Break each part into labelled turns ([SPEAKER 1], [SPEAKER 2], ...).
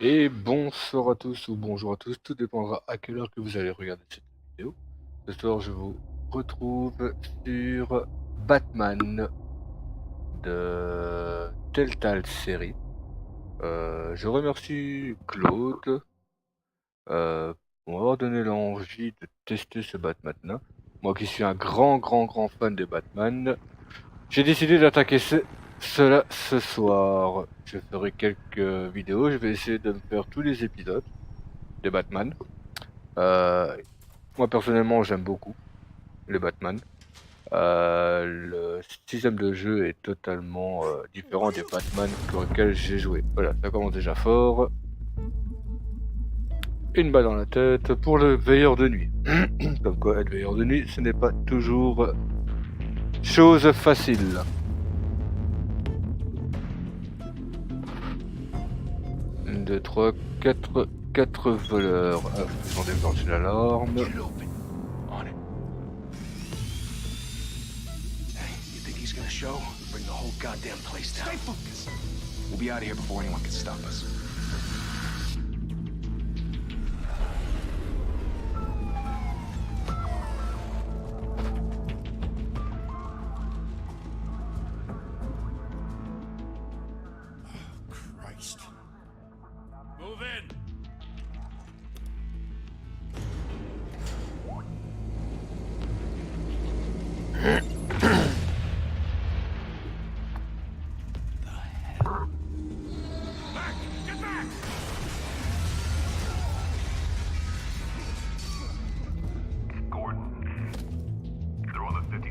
[SPEAKER 1] Et bonsoir à tous ou bonjour à tous, tout dépendra à quelle heure que vous allez regarder cette vidéo. Ce soir je vous retrouve sur Batman de teltale série. Je remercie Claude pour m'avoir donné l'envie de tester ce Batman-là. Moi qui suis un grand fan des Batman, j'ai décidé d'attaquer cela ce soir. Je ferai quelques vidéos, je vais essayer de me faire tous les épisodes des Batman. Euh, Moi personnellement j'aime beaucoup les Batman. Le système de jeu est totalement différent des Batman auxquels j'ai joué. Voilà, ça commence déjà fort. Une balle dans la tête pour le veilleur de nuit. Comme quoi être veilleur de nuit ce n'est pas toujours chose facile. 1, 2, 3, 4 voleurs. Ils ont déclenché l'alarme.
[SPEAKER 2] Show, bring the whole goddamn place down. Stay focused. We'll be out of here before anyone can stop us. Oh, Christ. Move in.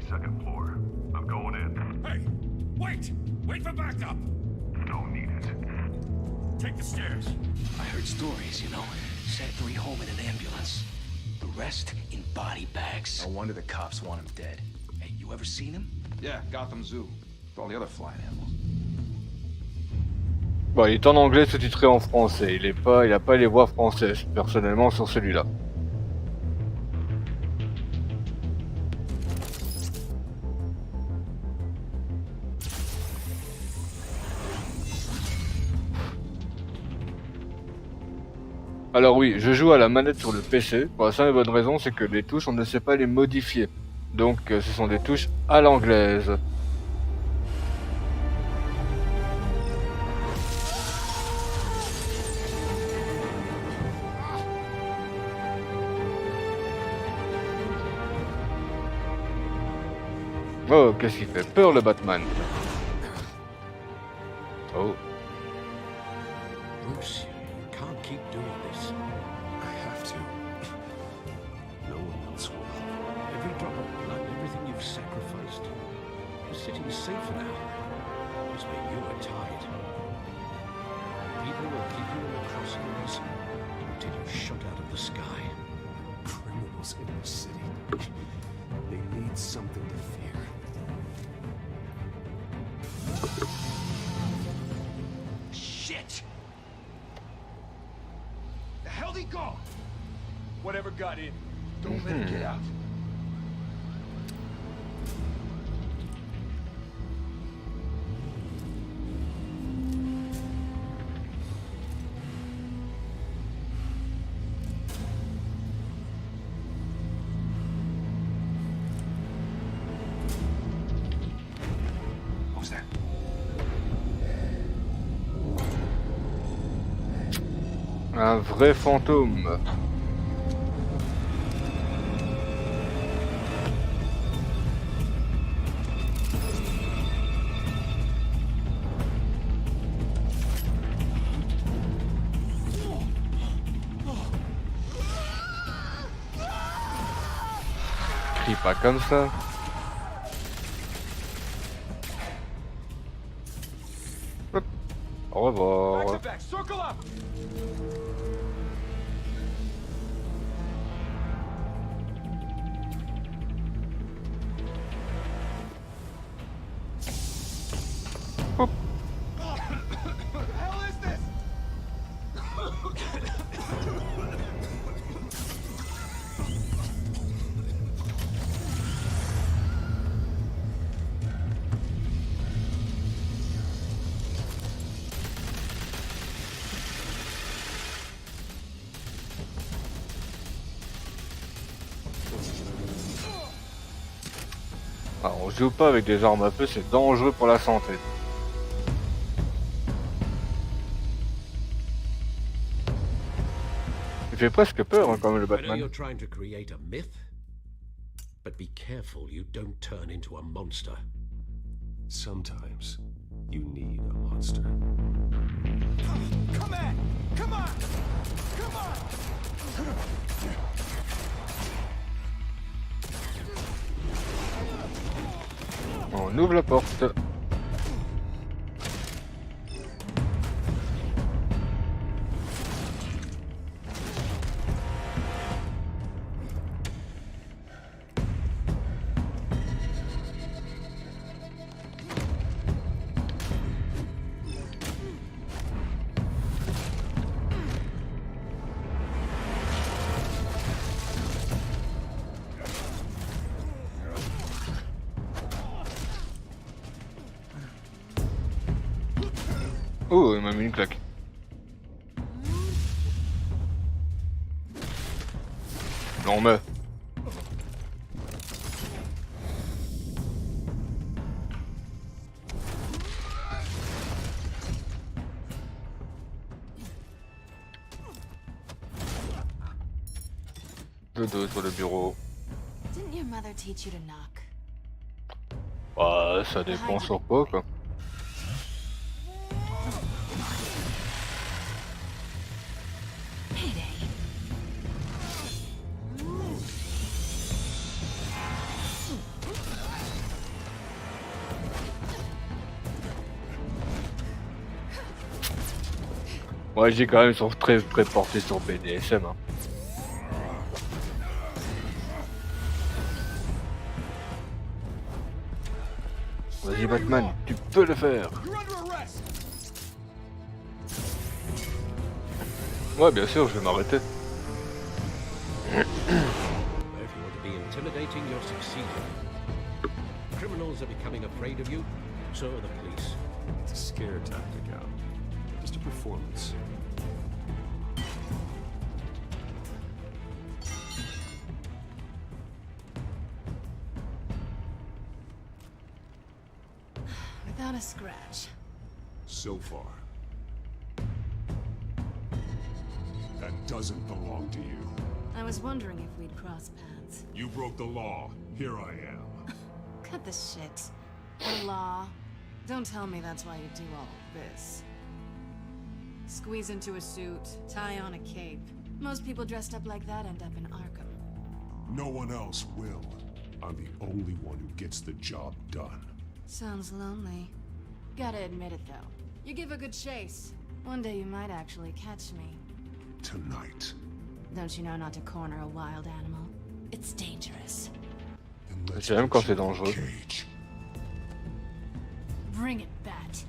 [SPEAKER 3] Second floor. I'm going in.
[SPEAKER 2] Hey, wait! Wait for backup!
[SPEAKER 3] Don't need it.
[SPEAKER 2] Take the stairs. I heard stories, you know. Sent 3 home in an ambulance. The rest in body bags. No wonder the cops want him dead. Hey, you ever seen him?
[SPEAKER 4] Yeah, Gotham Zoo. With all the other flying animals.
[SPEAKER 1] Bon, il est en anglais sous-titré en français. Il a pas les voix françaises personnellement sur celui-là. Alors oui, je joue à la manette sur le PC. Pour la simple et bonne raison, c'est que les touches, on ne sait pas les modifier. Donc ce sont des touches à l'anglaise. Oh, qu'est-ce qui fait peur le Batman? Oh.
[SPEAKER 5] Bruce, you can't keep doing this.
[SPEAKER 2] I have to.
[SPEAKER 5] No one else will. Every drop of blood, everything you've sacrificed. The city's safer now. It's been you are tied. People will keep you in the crosshairs until you shot out of the sky.
[SPEAKER 6] Criminals in the city. They need something to fear.
[SPEAKER 2] Shit! The hell'd he go? Whatever got in, don't let him get out. What was that?
[SPEAKER 1] Un vrai fantôme. Crie pas comme ça. Hop. Au revoir.
[SPEAKER 2] Back, circle up!
[SPEAKER 1] Hop.
[SPEAKER 2] What the hell is this?
[SPEAKER 1] Ah, on joue pas avec des armes à feu, c'est dangereux pour la santé. Il fait presque peur hein, quand même le
[SPEAKER 5] I know
[SPEAKER 1] Batman.
[SPEAKER 5] you're trying to create a myth, but be careful you don't turn into a monster.
[SPEAKER 6] Sometimes you need a monster.
[SPEAKER 2] Come on! Come on! Come on!
[SPEAKER 1] On ouvre la porte. Oh, il m'a mis une claque. Non, mais... De dos sur le bureau.
[SPEAKER 7] Didn't your mother teach you to knock?
[SPEAKER 1] Bah, ça dépend sur quoi, quoi.
[SPEAKER 7] Payday.
[SPEAKER 1] Ouais, j'ai quand même sont très portés sur BDSM. Hein. Vas-y Batman, tu peux le faire. Ouais, bien sûr, je vais m'arrêter.
[SPEAKER 5] If you want to be intimidating, you're succeeding. Criminals are becoming afraid of you, so are the police.
[SPEAKER 6] It's a scare tactic, Al. Just a performance.
[SPEAKER 7] Without a scratch.
[SPEAKER 6] So far. That doesn't belong to you.
[SPEAKER 7] I was wondering if we'd cross paths.
[SPEAKER 6] You broke the law. Here I am.
[SPEAKER 7] Cut the shit. The law. Don't tell me that's why you do all this. Squeeze into a suit, tie on a cape. Most people dressed up like that end up in Arkham.
[SPEAKER 6] No one else will. I'm the only one who gets the job done.
[SPEAKER 7] Sounds lonely. Gotta admit it though. You give a good chase. One day you might actually catch me.
[SPEAKER 6] Tonight.
[SPEAKER 7] Don't you know not to corner a wild animal? It's dangerous.
[SPEAKER 6] Then let's
[SPEAKER 1] J'aime quand
[SPEAKER 6] put
[SPEAKER 1] c'est
[SPEAKER 6] you in a
[SPEAKER 1] dangereux.
[SPEAKER 6] cage.
[SPEAKER 7] Bring it, Bat.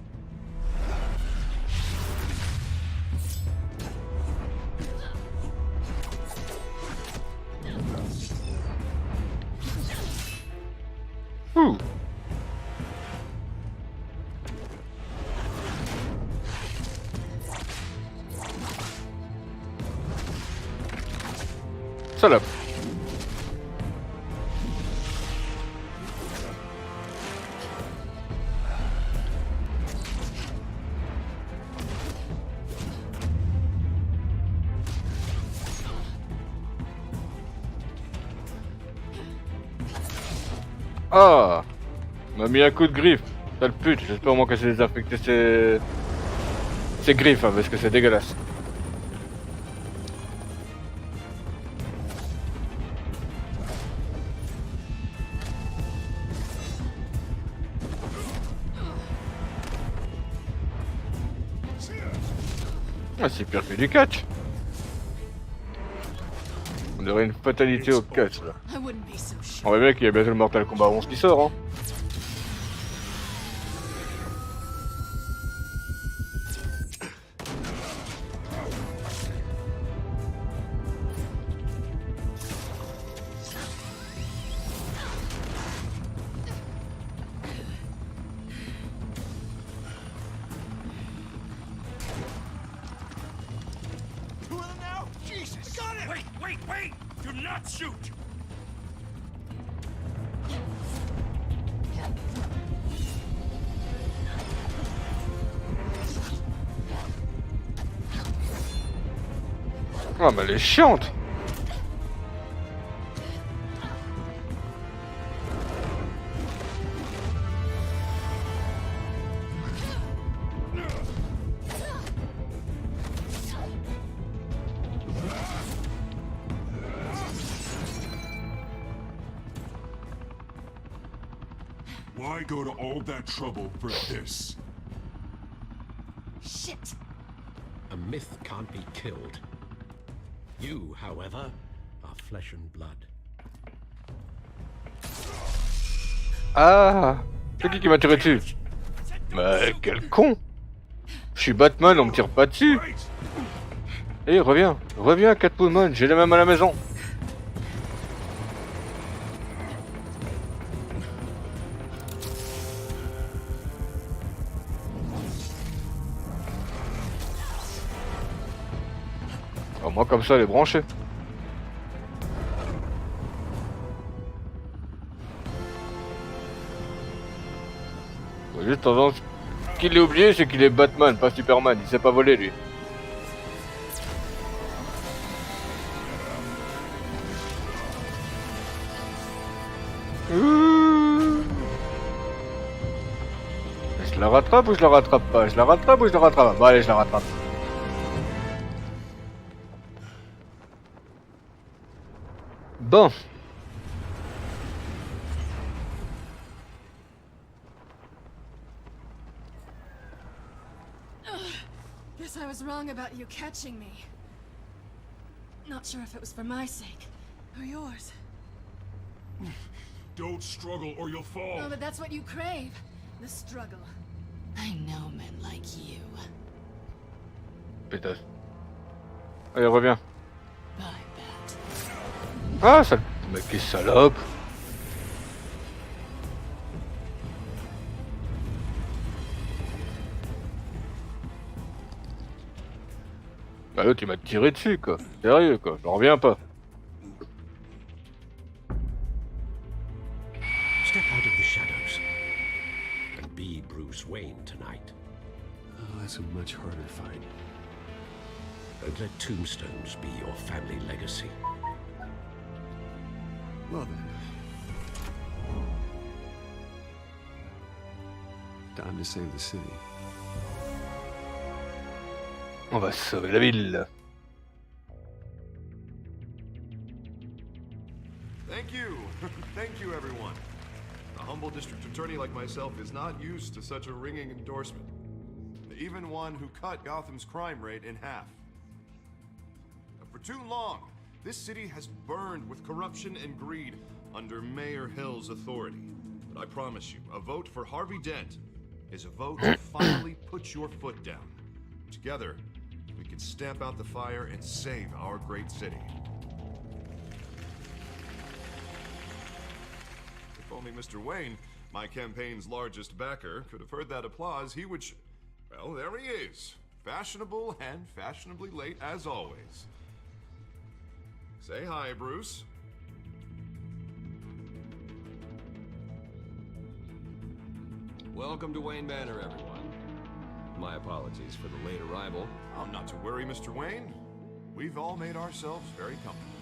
[SPEAKER 1] Ouh. Salope. Ah, il m'a mis un coup de griffe. Sale pute, j'espère au moins que c'est désinfecté ses griffes, hein, parce que c'est dégueulasse. Ah, c'est pire que du catch. On dirait une fatalité au catch là.
[SPEAKER 7] I wouldn't be so sure.
[SPEAKER 1] On voit bien qu'il y a bientôt le Mortal Kombat 11 qui sort, hein.
[SPEAKER 2] Two of them now? Jesus! Got it!
[SPEAKER 3] Wait! Do not shoot!
[SPEAKER 1] Oh, mais elle est chiante.
[SPEAKER 3] Why go to all that trouble for this?
[SPEAKER 7] Shit!
[SPEAKER 5] A myth can't be killed. You, however, are flesh and blood.
[SPEAKER 1] Ah, c'est qui m'a tiré dessus? Mais quel con! Je suis Batman, on me tire pas dessus! Eh, reviens, reviens Catwoman, j'ai la même à la maison! Oh, moi comme ça elle est branchée. Faut juste tendance qu'il ait oublié, c'est qu'il est Batman, pas Superman, il sait pas voler lui. Je la rattrape ou je la rattrape pas? Je la rattrape ou je la rattrape pas? Bon allez, je la rattrape. Bon.
[SPEAKER 7] Guess I was wrong about you catching me. Not sure if it was for my sake or yours.
[SPEAKER 3] Don't struggle or you'll fall.
[SPEAKER 7] Oh, but that's what you crave. The struggle. I know men like you.
[SPEAKER 1] Pétasse. Allez, reviens.
[SPEAKER 7] Bye, Bat.
[SPEAKER 1] Ah, sale... Mais quelle salope! Bah l'autre il m'a tiré dessus quoi. Sérieux quoi, j'en reviens pas.
[SPEAKER 5] Step out of the shadows and be Bruce Wayne tonight.
[SPEAKER 6] Oh, that's a much harder fight.
[SPEAKER 5] And let tombstones be your family legacy.
[SPEAKER 6] Well then. Time to save the city.
[SPEAKER 1] On va sauver la ville.
[SPEAKER 8] Thank you. Thank you, everyone. A humble district attorney like myself is not used to such a ringing endorsement. Even one who cut Gotham's crime rate in half. For too long, this city has burned with corruption and greed under Mayor Hill's authority. But I promise you, a vote for Harvey Dent is a vote to finally put your foot down. Together, we can stamp out the fire and save our great city. If only Mr. Wayne, my campaign's largest backer, could have heard that applause, he would well, there he is. Fashionable and fashionably late as always. Say hi, Bruce.
[SPEAKER 4] Welcome to Wayne Manor, everyone. My apologies for the late arrival.
[SPEAKER 8] Oh, not to worry, Mr. Wayne. We've all made ourselves very comfortable.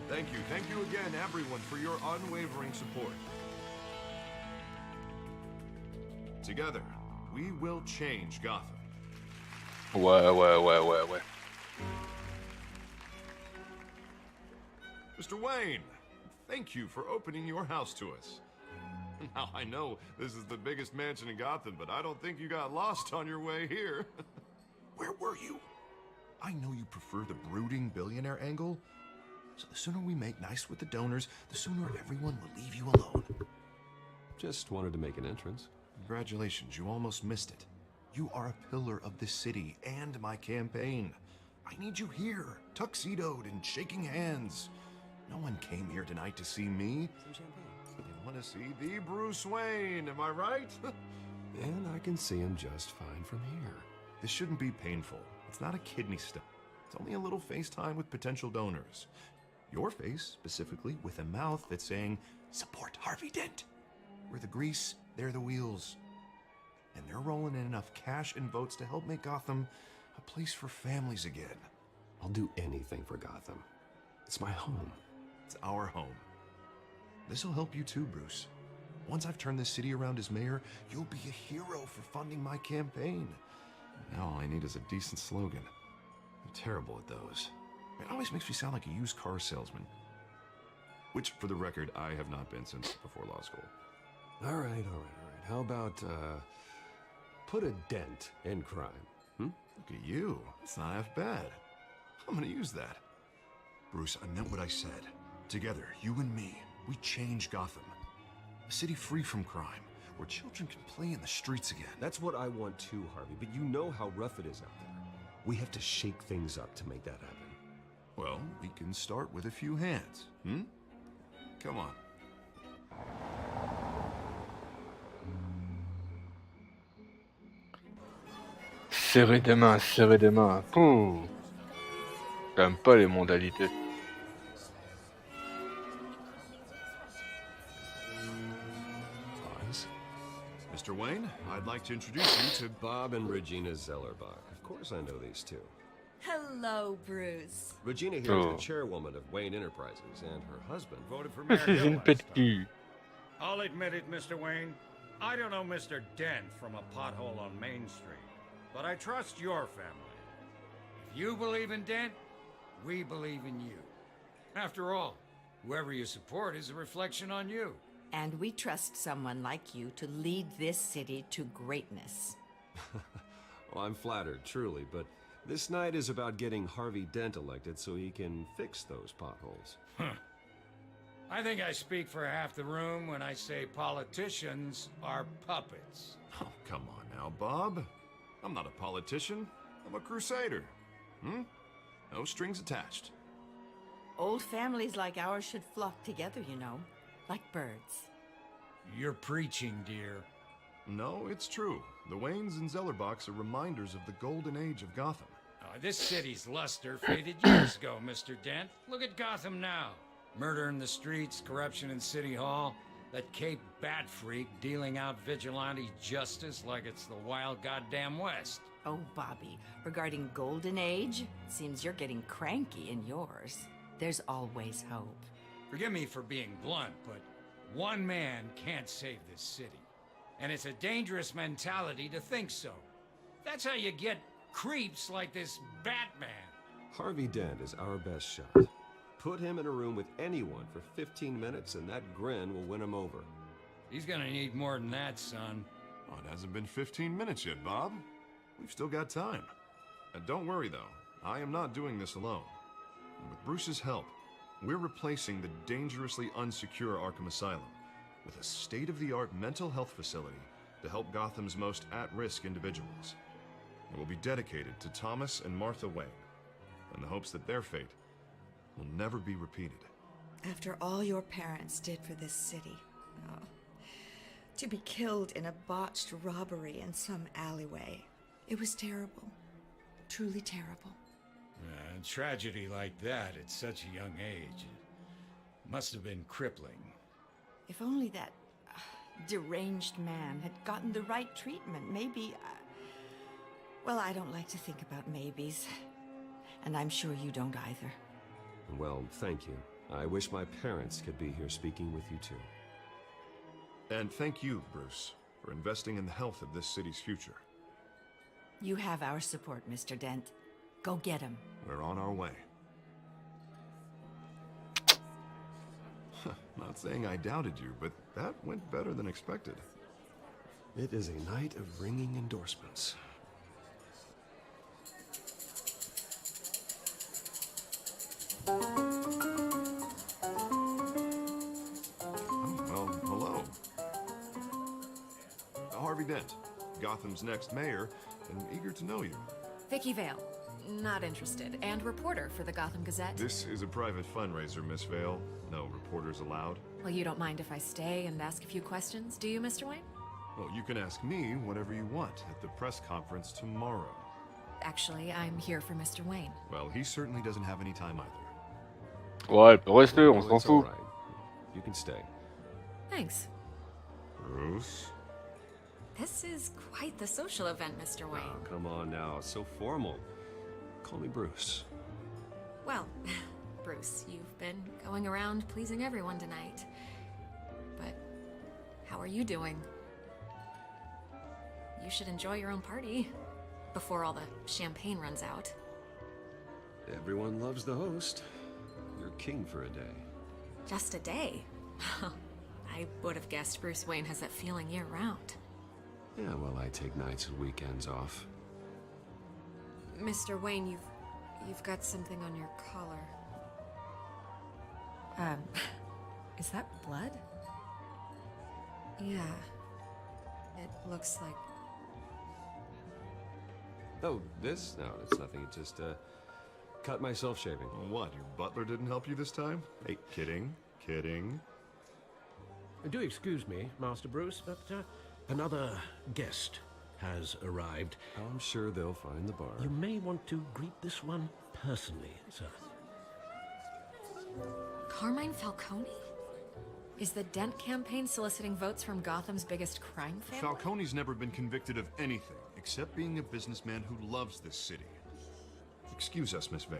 [SPEAKER 8] Thank you again, everyone, for your unwavering support. Together, we will change Gotham.
[SPEAKER 1] Ouais.
[SPEAKER 8] Mr. Wayne, thank you for opening your house to us. Now, I know this is the biggest mansion in Gotham, but I don't think you got lost on your way here. Where were you? I know you prefer the brooding billionaire angle, so the sooner we make nice with the donors, the sooner everyone will leave you alone.
[SPEAKER 6] Just wanted to make an entrance.
[SPEAKER 8] Congratulations, you almost missed it. You are a pillar of this city and my campaign. I need you here, tuxedoed and shaking hands. No one came here tonight to see me. They want to see the Bruce Wayne, am I right?
[SPEAKER 6] And I can see him just fine from here.
[SPEAKER 8] This shouldn't be painful. It's not a kidney stone. It's only a little FaceTime with potential donors. Your face, specifically, with a mouth that's saying, support Harvey Dent. We're the grease, they're the wheels. And they're rolling in enough cash and votes to help make Gotham a place for families again.
[SPEAKER 6] I'll do anything for Gotham. It's my home.
[SPEAKER 8] It's our home. This'll help you too, Bruce. Once I've turned this city around as mayor, you'll be a hero for funding my campaign. Now all I need is a decent slogan. I'm terrible at those. It always makes me sound like a used car salesman. Which, for the record, I have not been since before law school.
[SPEAKER 6] All right. How about, put a dent in crime?
[SPEAKER 8] Look at you. It's not half bad. I'm gonna use that. Bruce, I meant what I said. Together, you and me, we change Gotham. A city free from crime, where children can play in the streets again.
[SPEAKER 6] That's what I want too, Harvey, but you know how rough it is out there. We have to shake things up to make that happen.
[SPEAKER 8] Well, we can start with a few hands, Come on.
[SPEAKER 1] Serrer des mains, serrer des mains. Pouh. J'aime pas les modalités.
[SPEAKER 6] Pause.
[SPEAKER 8] Mr. Wayne, I'd like to introduce you to
[SPEAKER 6] Bob and Regina Zellerbach. Of course I know these two.
[SPEAKER 9] Hello, Bruce.
[SPEAKER 6] Regina here is the chairwoman of Wayne Enterprises, and her husband
[SPEAKER 10] Voted for
[SPEAKER 1] This
[SPEAKER 10] Mayor
[SPEAKER 1] is
[SPEAKER 10] Hill
[SPEAKER 1] une
[SPEAKER 10] last
[SPEAKER 1] petite
[SPEAKER 10] time.
[SPEAKER 1] cul.
[SPEAKER 10] I'll admit it, Mr. Wayne. I don't know Mr. Dent from a pothole on Main Street, but I trust your family. If you believe in Dent, we believe in you. After all, whoever you support is a reflection on you.
[SPEAKER 9] And we trust someone like you to lead this city to greatness.
[SPEAKER 6] Well, I'm flattered, truly, but this night is about getting Harvey Dent elected so he can fix those potholes.
[SPEAKER 10] I think I speak for half the room when I say politicians are puppets.
[SPEAKER 8] Oh, come on now, Bob. I'm not a politician. I'm a crusader. No strings attached.
[SPEAKER 9] Old families like ours should flock together, you know, like birds.
[SPEAKER 10] You're preaching, dear.
[SPEAKER 8] No, it's true. The Waynes and Zellerbachs are reminders of the golden age of Gotham.
[SPEAKER 10] This city's luster faded years ago, Mr. Dent. Look at Gotham now. Murder in the streets, corruption in City Hall, that Cape Bat freak dealing out vigilante justice like it's the wild goddamn West.
[SPEAKER 9] Oh, Bobby, regarding Golden Age, seems you're getting cranky in yours. There's always hope.
[SPEAKER 10] Forgive me for being blunt, but one man can't save this city. And it's a dangerous mentality to think so. That's how you get creeps like this Batman.
[SPEAKER 6] Harvey Dent is our best shot. Put him in a room with anyone for 15 minutes and that grin will win him over.
[SPEAKER 10] He's gonna need more than that, son.
[SPEAKER 8] Oh, it hasn't been 15 minutes yet, Bob. We've still got time. And don't worry, though. I am not doing this alone. And with Bruce's help, we're replacing the dangerously unsecure Arkham Asylum with a state-of-the-art mental health facility to help Gotham's most at-risk individuals. It will be dedicated to Thomas and Martha Wayne, in the hopes that their fate will never be repeated.
[SPEAKER 11] After all your parents did for this city, to be killed in a botched robbery in some alleyway, it was terrible. Truly terrible.
[SPEAKER 10] A tragedy like that at such a young age must have been crippling.
[SPEAKER 9] If only that deranged man had gotten the right treatment, maybe... well, I don't like to think about maybes. And I'm sure you don't either.
[SPEAKER 6] Well, thank you. I wish my parents could be here speaking with you too.
[SPEAKER 8] And thank you, Bruce, for investing in the health of this city's future.
[SPEAKER 9] You have our support, Mr. Dent. Go get him.
[SPEAKER 8] We're on our way. Not saying I doubted you, but that went better than expected.
[SPEAKER 6] It is a night of ringing endorsements.
[SPEAKER 8] Well, hello. Harvey Dent, Gotham's next mayor, and eager to know you.
[SPEAKER 12] Vicky Vale. Not interested. And reporter for the Gotham Gazette.
[SPEAKER 8] This is a private fundraiser, Miss Vale. No reporters allowed.
[SPEAKER 12] Well, you don't mind if I stay and ask a few questions, do you, Mr. Wayne?
[SPEAKER 8] Well, you can ask me whatever you want at the press conference tomorrow.
[SPEAKER 12] Actually, I'm here for Mr. Wayne.
[SPEAKER 8] Well, he certainly doesn't have any time either.
[SPEAKER 1] Ouais, elle peut rester, on
[SPEAKER 6] Well,
[SPEAKER 1] s'en
[SPEAKER 6] it's all
[SPEAKER 1] fout.
[SPEAKER 6] right. You can stay.
[SPEAKER 12] Thanks.
[SPEAKER 8] Bruce?
[SPEAKER 12] This is quite the social event, Mr. Wayne.
[SPEAKER 6] Oh, come on now. It's so formal. Call me Bruce.
[SPEAKER 12] Well, Bruce, you've been going around pleasing everyone tonight. But how are you doing? You should enjoy your own party before all the champagne runs out.
[SPEAKER 6] Everyone loves the host. You're king for a day.
[SPEAKER 12] Just a day? I would have guessed Bruce Wayne has that feeling year-round.
[SPEAKER 6] Yeah, well, I take nights and weekends off.
[SPEAKER 12] Mr. Wayne, you've got something on your collar. Is that blood? Yeah. It looks like...
[SPEAKER 6] Oh, this? No, it's nothing. It just, cut myself shaving.
[SPEAKER 8] What, your butler didn't help you this time? Hey, kidding.
[SPEAKER 5] Do excuse me, Master Bruce, but another guest has arrived.
[SPEAKER 6] I'm sure they'll find the bar.
[SPEAKER 5] You may want to greet this one personally, sir.
[SPEAKER 12] Carmine Falcone? Is the Dent campaign soliciting votes from Gotham's biggest crime family?
[SPEAKER 8] Falcone's never been convicted of anything, except being a businessman who loves this city. Excuse us, Miss Vale.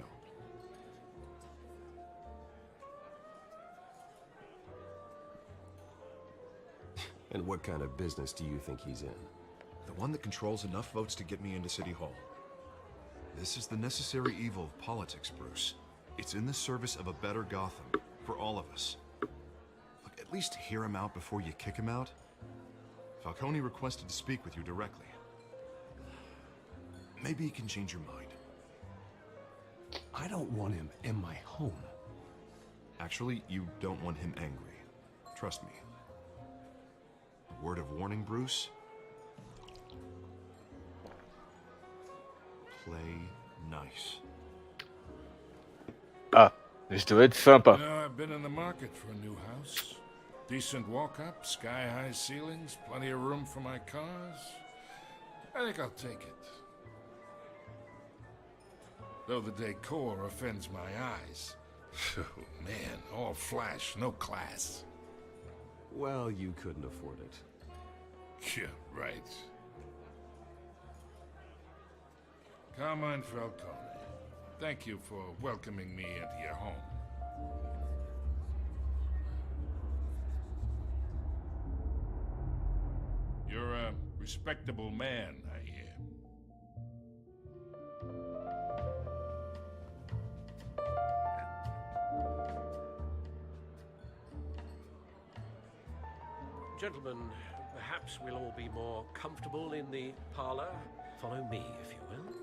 [SPEAKER 6] And what kind of business do you think he's in?
[SPEAKER 8] The one that controls enough votes to get me into City Hall. This is the necessary evil of politics, Bruce. It's in the service of a better Gotham, for all of us. Look, at least hear him out before you kick him out. Falcone requested to speak with you directly. Maybe he can change your mind.
[SPEAKER 5] I don't want him in my home.
[SPEAKER 8] Actually, you don't want him angry. Trust me. A word of warning, Bruce. Play nice.
[SPEAKER 1] Ah, mais ça doit être sympa.
[SPEAKER 10] You know, I've been in the market for a new house. Decent walk-up, sky-high ceilings, plenty of room for my cars. I think I'll take it. Though the decor offends my eyes. Oh, man, all flash, no class.
[SPEAKER 6] Well, you couldn't afford it.
[SPEAKER 10] Yeah, right. Carmine Falcone, thank you for welcoming me into your home. You're a respectable man, I hear.
[SPEAKER 5] Gentlemen, perhaps we'll all be more comfortable in the parlor. Follow me, if you will.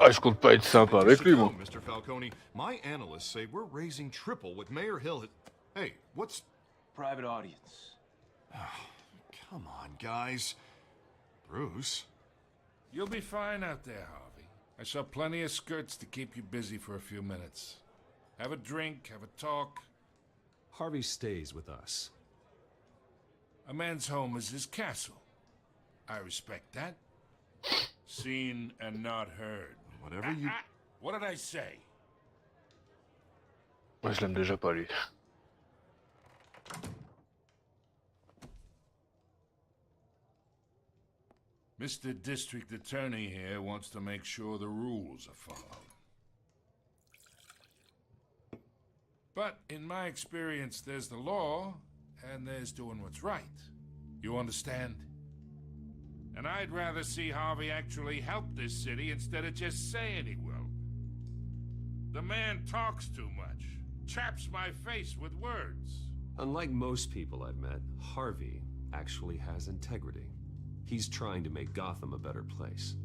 [SPEAKER 1] Ah, je compte pas être sympa avec lui, moi.
[SPEAKER 8] Mr. Falcone, my analysts say we're raising triple what Mayor Hill had... Hey, what's...
[SPEAKER 13] Private audience.
[SPEAKER 8] Come on, guys. Bruce?
[SPEAKER 10] You'll be fine out there, Harvey. I saw plenty of skirts to keep you busy for a few minutes. Have a drink, have a talk.
[SPEAKER 6] Harvey stays with us.
[SPEAKER 10] A man's home is his castle. I respect that. Seen and not heard.
[SPEAKER 8] Whatever you...
[SPEAKER 10] What did I say?
[SPEAKER 1] Moi, je l'aime déjà pas, lui.
[SPEAKER 10] Mr. District Attorney here wants to make sure the rules are followed. But in my experience, there's the law, and there's doing what's right. You understand? And I'd rather see Harvey actually help this city instead of just saying he will. The man talks too much, chaps my face with words.
[SPEAKER 6] Unlike most people I've met, Harvey actually has integrity. He's trying to make Gotham a better place.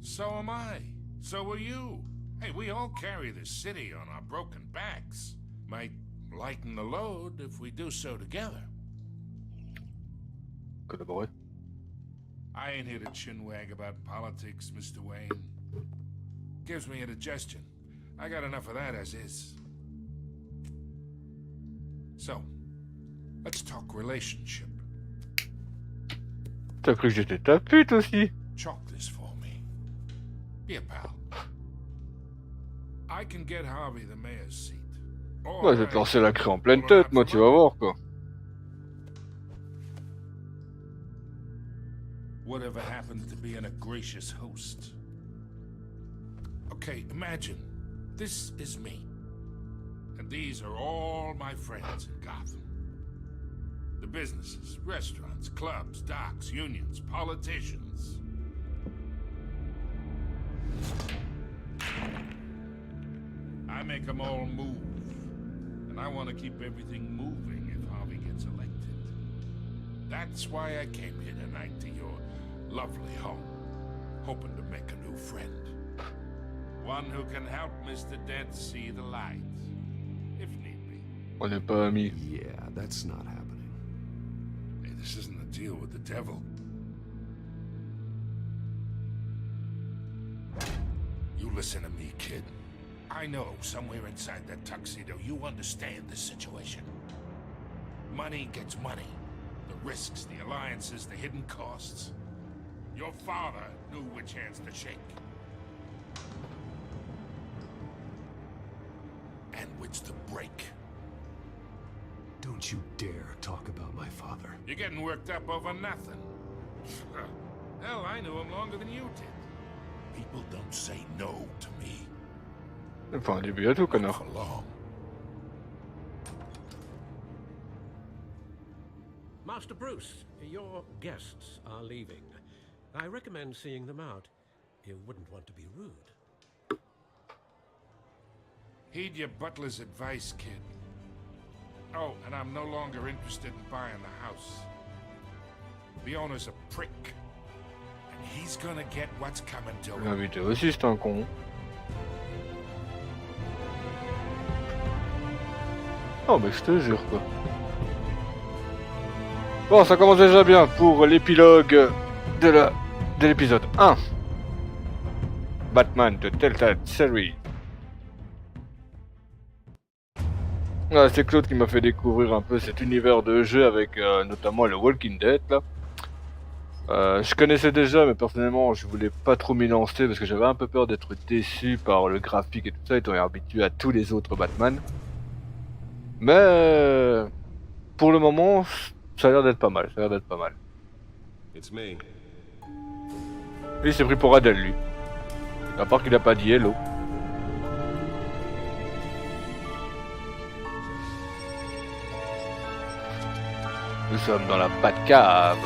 [SPEAKER 10] So am I. So are you. Hey, we all carry this city on our broken backs. Might lighten the load if we do so together.
[SPEAKER 1] Collaborer.
[SPEAKER 10] I ain't here to chinwag about politics, Mr. Wayne. Gives me indigestion. I got enough of that as is. So, let's talk relationship.
[SPEAKER 1] T'as cru que j'étais ta pute aussi?
[SPEAKER 10] Chalk this for me. Be a pal. I can get Harvey the mayor's seat.
[SPEAKER 1] Ouais, je vais te lancer la craie en pleine tête, moi, tu vas voir, quoi.
[SPEAKER 5] Whatever happens to being a gracious host. Okay, imagine, this is me. And these are all my friends in Gotham. The businesses, restaurants, clubs, docks, unions, politicians. I make them all move. And I want to keep everything moving if Harvey gets elected. That's why I came here tonight to your lovely home, hoping to make a new friend. One who can help Mr. Dent see the light, if need be.
[SPEAKER 1] On n'est pas amis.
[SPEAKER 6] Yeah, that's not happening.
[SPEAKER 5] Hey, this isn't a deal with the devil. You listen to me, kid. I know somewhere inside that tuxedo you understand the situation. Money gets money. The risks, the alliances, the hidden costs. Your father knew which hands to shake. And which to break.
[SPEAKER 6] Don't you dare talk about my father.
[SPEAKER 5] You're getting worked up over nothing. Hell, I knew him longer than you did. People don't say no to me.
[SPEAKER 1] Enfin, du bien tout, connard.
[SPEAKER 5] For long. Master Bruce, your guests are leaving. I recommend seeing them out. You wouldn't want to be rude. Heed your butler's advice, kid. Oh, and I'm no longer interested in buying the house. The owner's a prick. And he's gonna get what's coming to him.
[SPEAKER 1] L'invité aussi, c'est un con. Oh, mais je te jure, quoi. Bon, ça commence déjà bien pour l'épilogue de l'épisode 1. Batman de Teltale Serie. Ah, c'est Claude qui m'a fait découvrir un peu cet univers de jeu avec notamment le Walking Dead là. Je connaissais déjà, mais personnellement je voulais pas trop m'y lancer parce que j'avais un peu peur d'être déçu par le graphique et tout ça, étant habitué à tous les autres Batman. Mais pour le moment, ça a l'air d'être pas mal,
[SPEAKER 6] It's me.
[SPEAKER 1] Lui, il s'est pris pour Adèle, lui. À part qu'il a pas dit hello. Nous sommes dans la Batcave.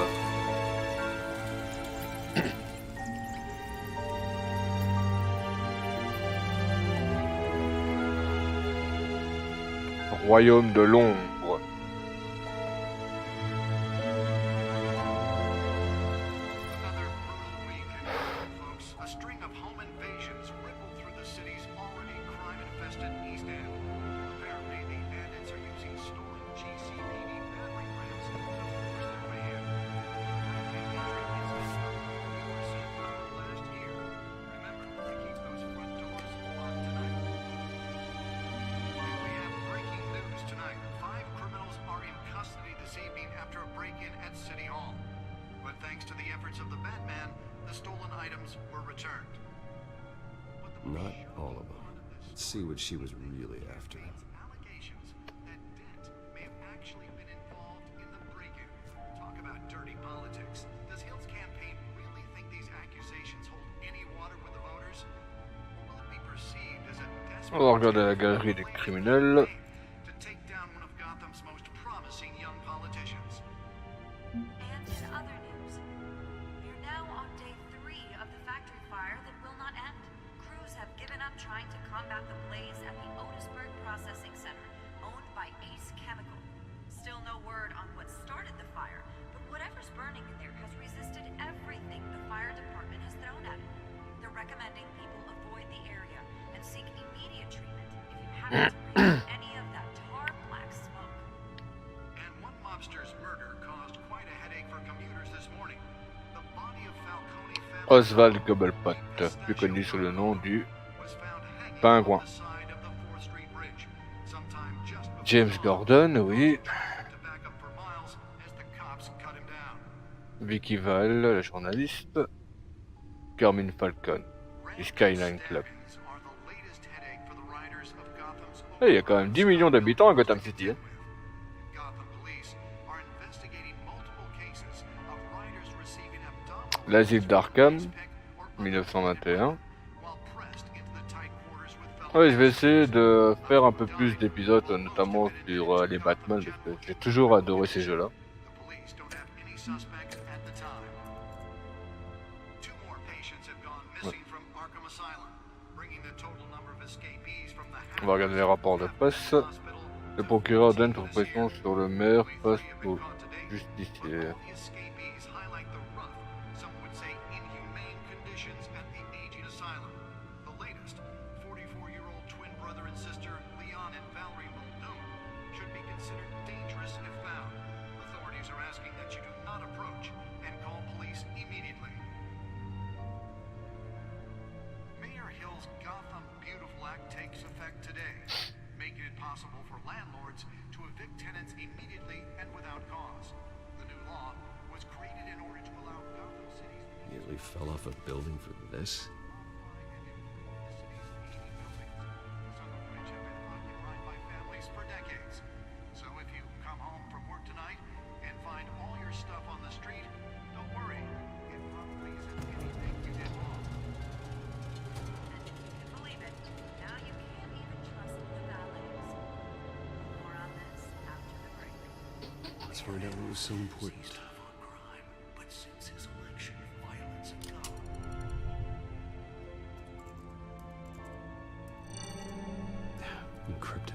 [SPEAKER 1] Royaume de l'ombre.
[SPEAKER 6] Not all of them. Let's see what she was really after.
[SPEAKER 1] On va regarder la galerie des criminels. Oswald Gobblepot, plus connu sous le nom du Pingouin. James Gordon, oui. Vicky Val, la journaliste. Carmine Falcon, du Skyline Club. Il y a quand même 10 millions d'habitants à Gotham City. Hein. L'asile d'Arkham, 1921. Ouais, je vais essayer de faire un peu plus d'épisodes, notamment sur les Batman, parce que j'ai toujours adoré ces jeux-là. Ouais. On va regarder les rapports de presse. Le procureur donne une pression sur le maire face au justicier.
[SPEAKER 6] Nearly fell off a building for this. Let's find out what was so important. Encrypted.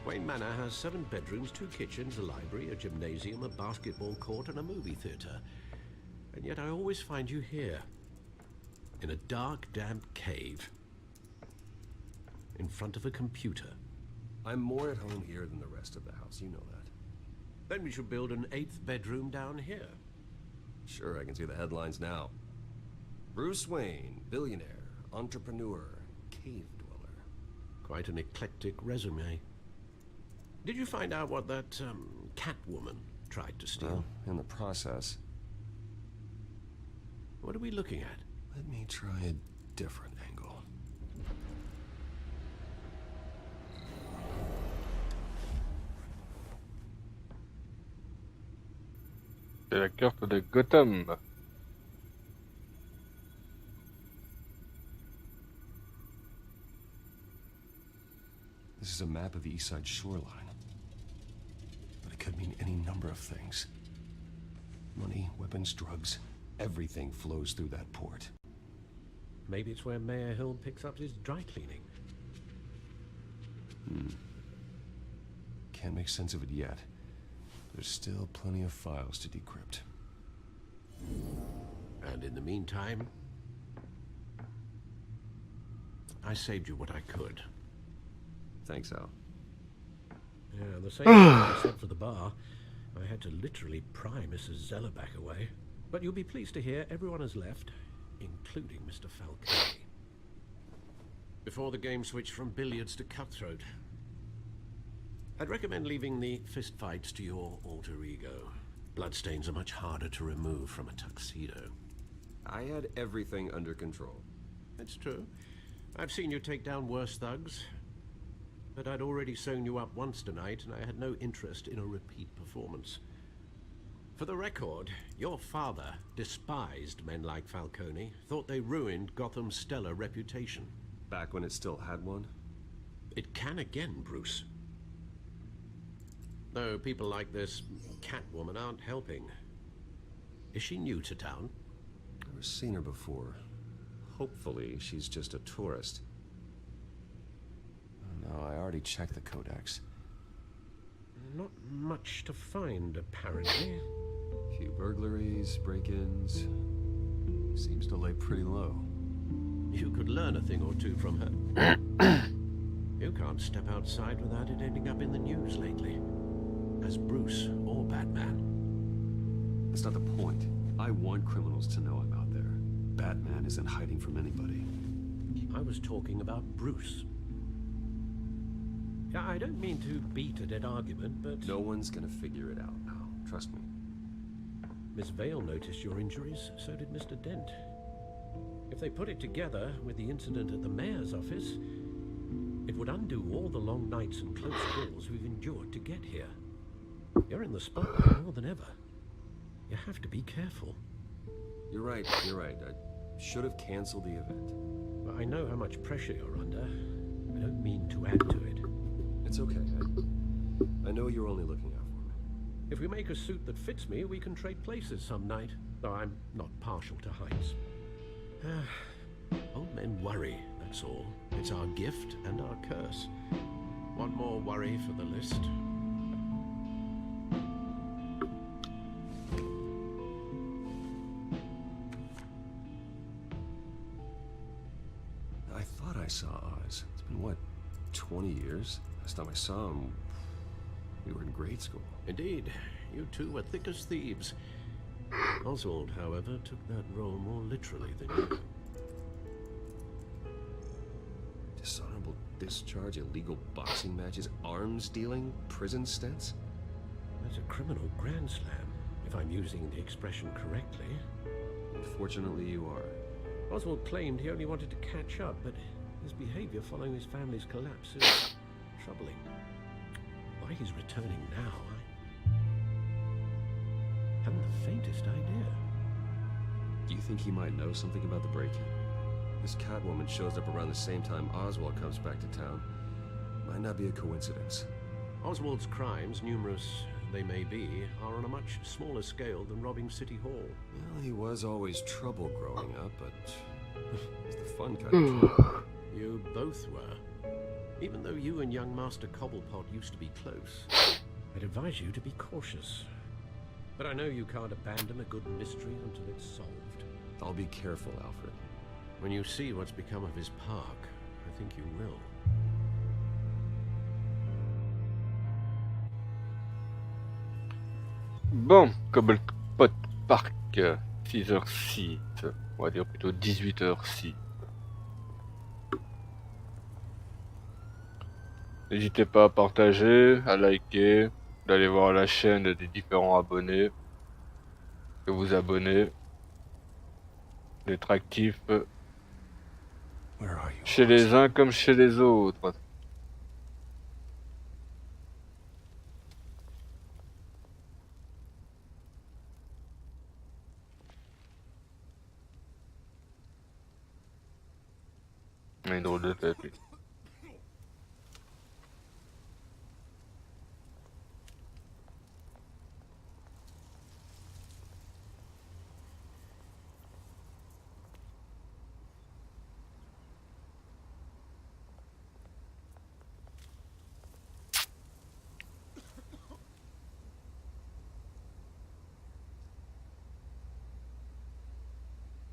[SPEAKER 5] Wayne Manor has 7 bedrooms, 2 kitchens, a library, a gymnasium, a basketball court, and a movie theater. And yet I always find you here, in a dark, damp cave, in front of a computer.
[SPEAKER 6] I'm more at home here than the rest of the house, you know that.
[SPEAKER 5] Then we should build an 8th bedroom down here.
[SPEAKER 6] Sure, I can see the headlines now. Bruce Wayne, billionaire, entrepreneur, cave dweller.
[SPEAKER 5] Quite an eclectic resume. Did you find out what that Catwoman tried to steal?
[SPEAKER 6] Well, in the process.
[SPEAKER 5] What are we looking at?
[SPEAKER 6] Let me try a different angle.
[SPEAKER 1] C'est la carte de Gotham.
[SPEAKER 6] This is a map of the East Side shoreline. But it could mean any number of things. Money, weapons, drugs, everything flows through that port.
[SPEAKER 5] Maybe it's where Mayor Hill picks up his dry cleaning.
[SPEAKER 6] Can't make sense of it yet. There's still plenty of files to decrypt.
[SPEAKER 5] And in the meantime, I saved you what I could.
[SPEAKER 6] Thanks, Al.
[SPEAKER 5] Yeah, the same thing except for the bar. I had to literally pry Mrs. Zellerback away. But you'll be pleased to hear everyone has left, including Mr. Falcone. Before the game switched from billiards to cutthroat. I'd recommend leaving the fistfights to your alter ego. Bloodstains are much harder to remove from a tuxedo.
[SPEAKER 6] I had everything under control.
[SPEAKER 5] It's true. I've seen you take down worse thugs. But I'd already sewn you up once tonight, and I had no interest in a repeat performance. For the record, your father despised men like Falcone, thought they ruined Gotham's stellar reputation.
[SPEAKER 6] Back when it still had one?
[SPEAKER 5] It can again, Bruce. Though people like this Catwoman aren't helping. Is she new to town?
[SPEAKER 6] Never seen her before. Hopefully, she's just a tourist. No, I already checked the codex.
[SPEAKER 5] Not much to find, apparently.
[SPEAKER 6] Few burglaries, break-ins. Seems to lay pretty low.
[SPEAKER 5] You could learn a thing or two from her. You can't step outside without it ending up in the news lately. As Bruce or Batman.
[SPEAKER 6] That's not the point. I want criminals to know I'm out there. Batman isn't hiding from anybody.
[SPEAKER 5] I was talking about Bruce. I don't mean to beat a dead argument, but...
[SPEAKER 6] No one's gonna figure it out now. Trust me.
[SPEAKER 5] Miss Vale noticed your injuries, so did Mr. Dent. If they put it together with the incident at the mayor's office, it would undo all the long nights and close calls we've endured together. You're in the spotlight more than ever. You have to be careful.
[SPEAKER 6] You're right. I should have canceled the event.
[SPEAKER 5] But I know how much pressure you're under. I don't mean to add to it.
[SPEAKER 6] It's okay. I know you're only looking out for me.
[SPEAKER 5] If we make a suit that fits me, we can trade places some night. Though I'm not partial to heights. Old men worry, that's all. It's our gift and our curse. One more worry for the list.
[SPEAKER 6] I thought I saw Oz. It's been, what, 20 years? Last time I saw him, we were in grade school.
[SPEAKER 5] Indeed, you two were thick as thieves. Oswald, however, took that role more literally than you.
[SPEAKER 6] Dishonorable discharge, illegal boxing matches, arms dealing, prison stints?
[SPEAKER 5] That's a criminal grand slam, if I'm using the expression correctly.
[SPEAKER 6] Unfortunately, you are.
[SPEAKER 5] Oswald claimed he only wanted to catch up, but his behavior following his family's collapse is troubling. Why he's returning now, I haven't the faintest idea.
[SPEAKER 6] Do you think he might know something about the break-in? This Catwoman shows up around the same time Oswald comes back to town. Might not be a coincidence.
[SPEAKER 5] Oswald's crimes, numerous they may be, are on a much smaller scale than robbing City Hall.
[SPEAKER 6] Well, he was always trouble growing up, but it's the fun kind of trouble.
[SPEAKER 5] You both were. Even though you and young Master Cobblepot used to be close, I'd advise you to be cautious. But I know you can't abandon a good mystery until it's solved.
[SPEAKER 6] I'll be careful, Alfred.
[SPEAKER 5] When you see what's become of his park, I think you will.
[SPEAKER 1] Bon, Cobblepot Park, 6h06. On va dire plutôt 18h06. N'hésitez pas à partager, à liker, d'aller voir la chaîne des différents abonnés, de vous abonner, d'être actif chez les uns comme chez les autres. Une drôle de tête, lui.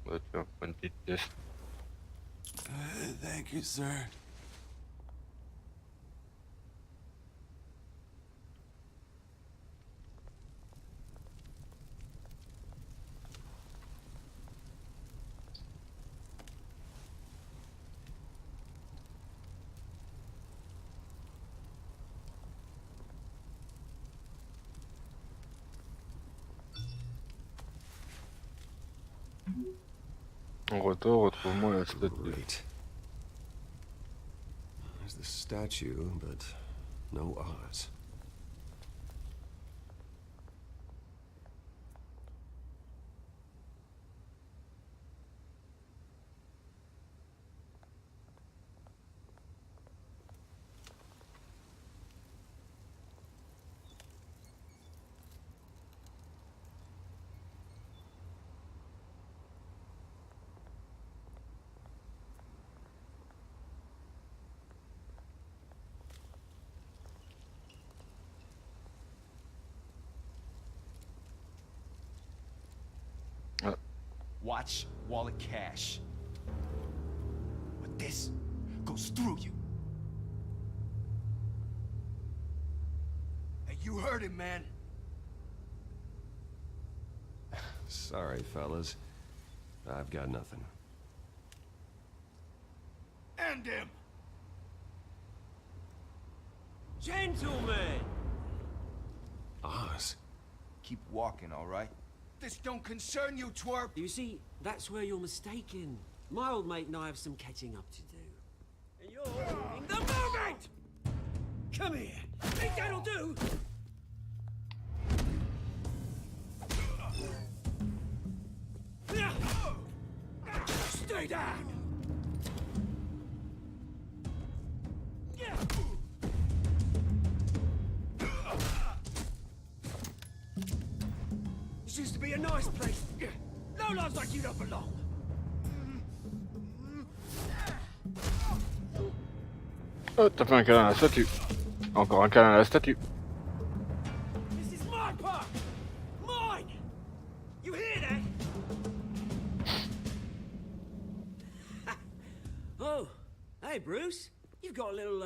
[SPEAKER 1] On va faire une petite pièce.
[SPEAKER 3] Thank you, sir.
[SPEAKER 1] En retour, retrouve-moi la statue.
[SPEAKER 6] Great. There's the statue, but no Oz.
[SPEAKER 13] Watch wallet cash. But this goes through you. Hey, you heard him, man.
[SPEAKER 6] Sorry, fellas. I've got nothing.
[SPEAKER 13] End him!
[SPEAKER 2] Gentlemen!
[SPEAKER 6] Oz?
[SPEAKER 13] Keep walking, all right? This don't concern you, twerp!
[SPEAKER 2] You see, that's where you're mistaken. My old mate and I have some catching up to do. And you're ruining the moment! Come here! Think that'll do?
[SPEAKER 5] Stay down! This used to be a nice place. No lives like you don't belong.
[SPEAKER 1] Oh, t'as fait un câlin à la statue. Encore un câlin à la statue.
[SPEAKER 5] This is my park! Mine! You hear that? Oh, hey Bruce. You've got a little,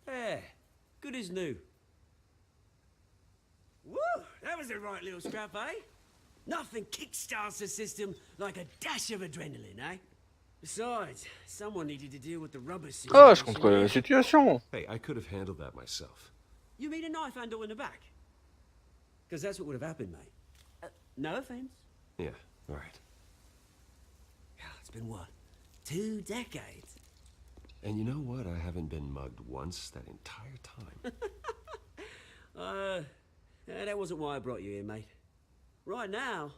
[SPEAKER 5] yeah, good as new. Woo! That was a right little scrap, eh? Nothing kickstarts the system like a dash of adrenaline, eh? Besides, someone needed to deal with the rubber suit.
[SPEAKER 1] Ah, je contrôle la situation.
[SPEAKER 6] Hey, I could have handled that myself.
[SPEAKER 5] You mean a knife handle in the back? Because that's what would have happened, mate. No offense.
[SPEAKER 6] Yeah, all right.
[SPEAKER 5] Yeah, it's been what? 2 decades?
[SPEAKER 6] And you know what? I haven't been mugged once that entire time.
[SPEAKER 5] That wasn't why I brought you here, mate. Right now,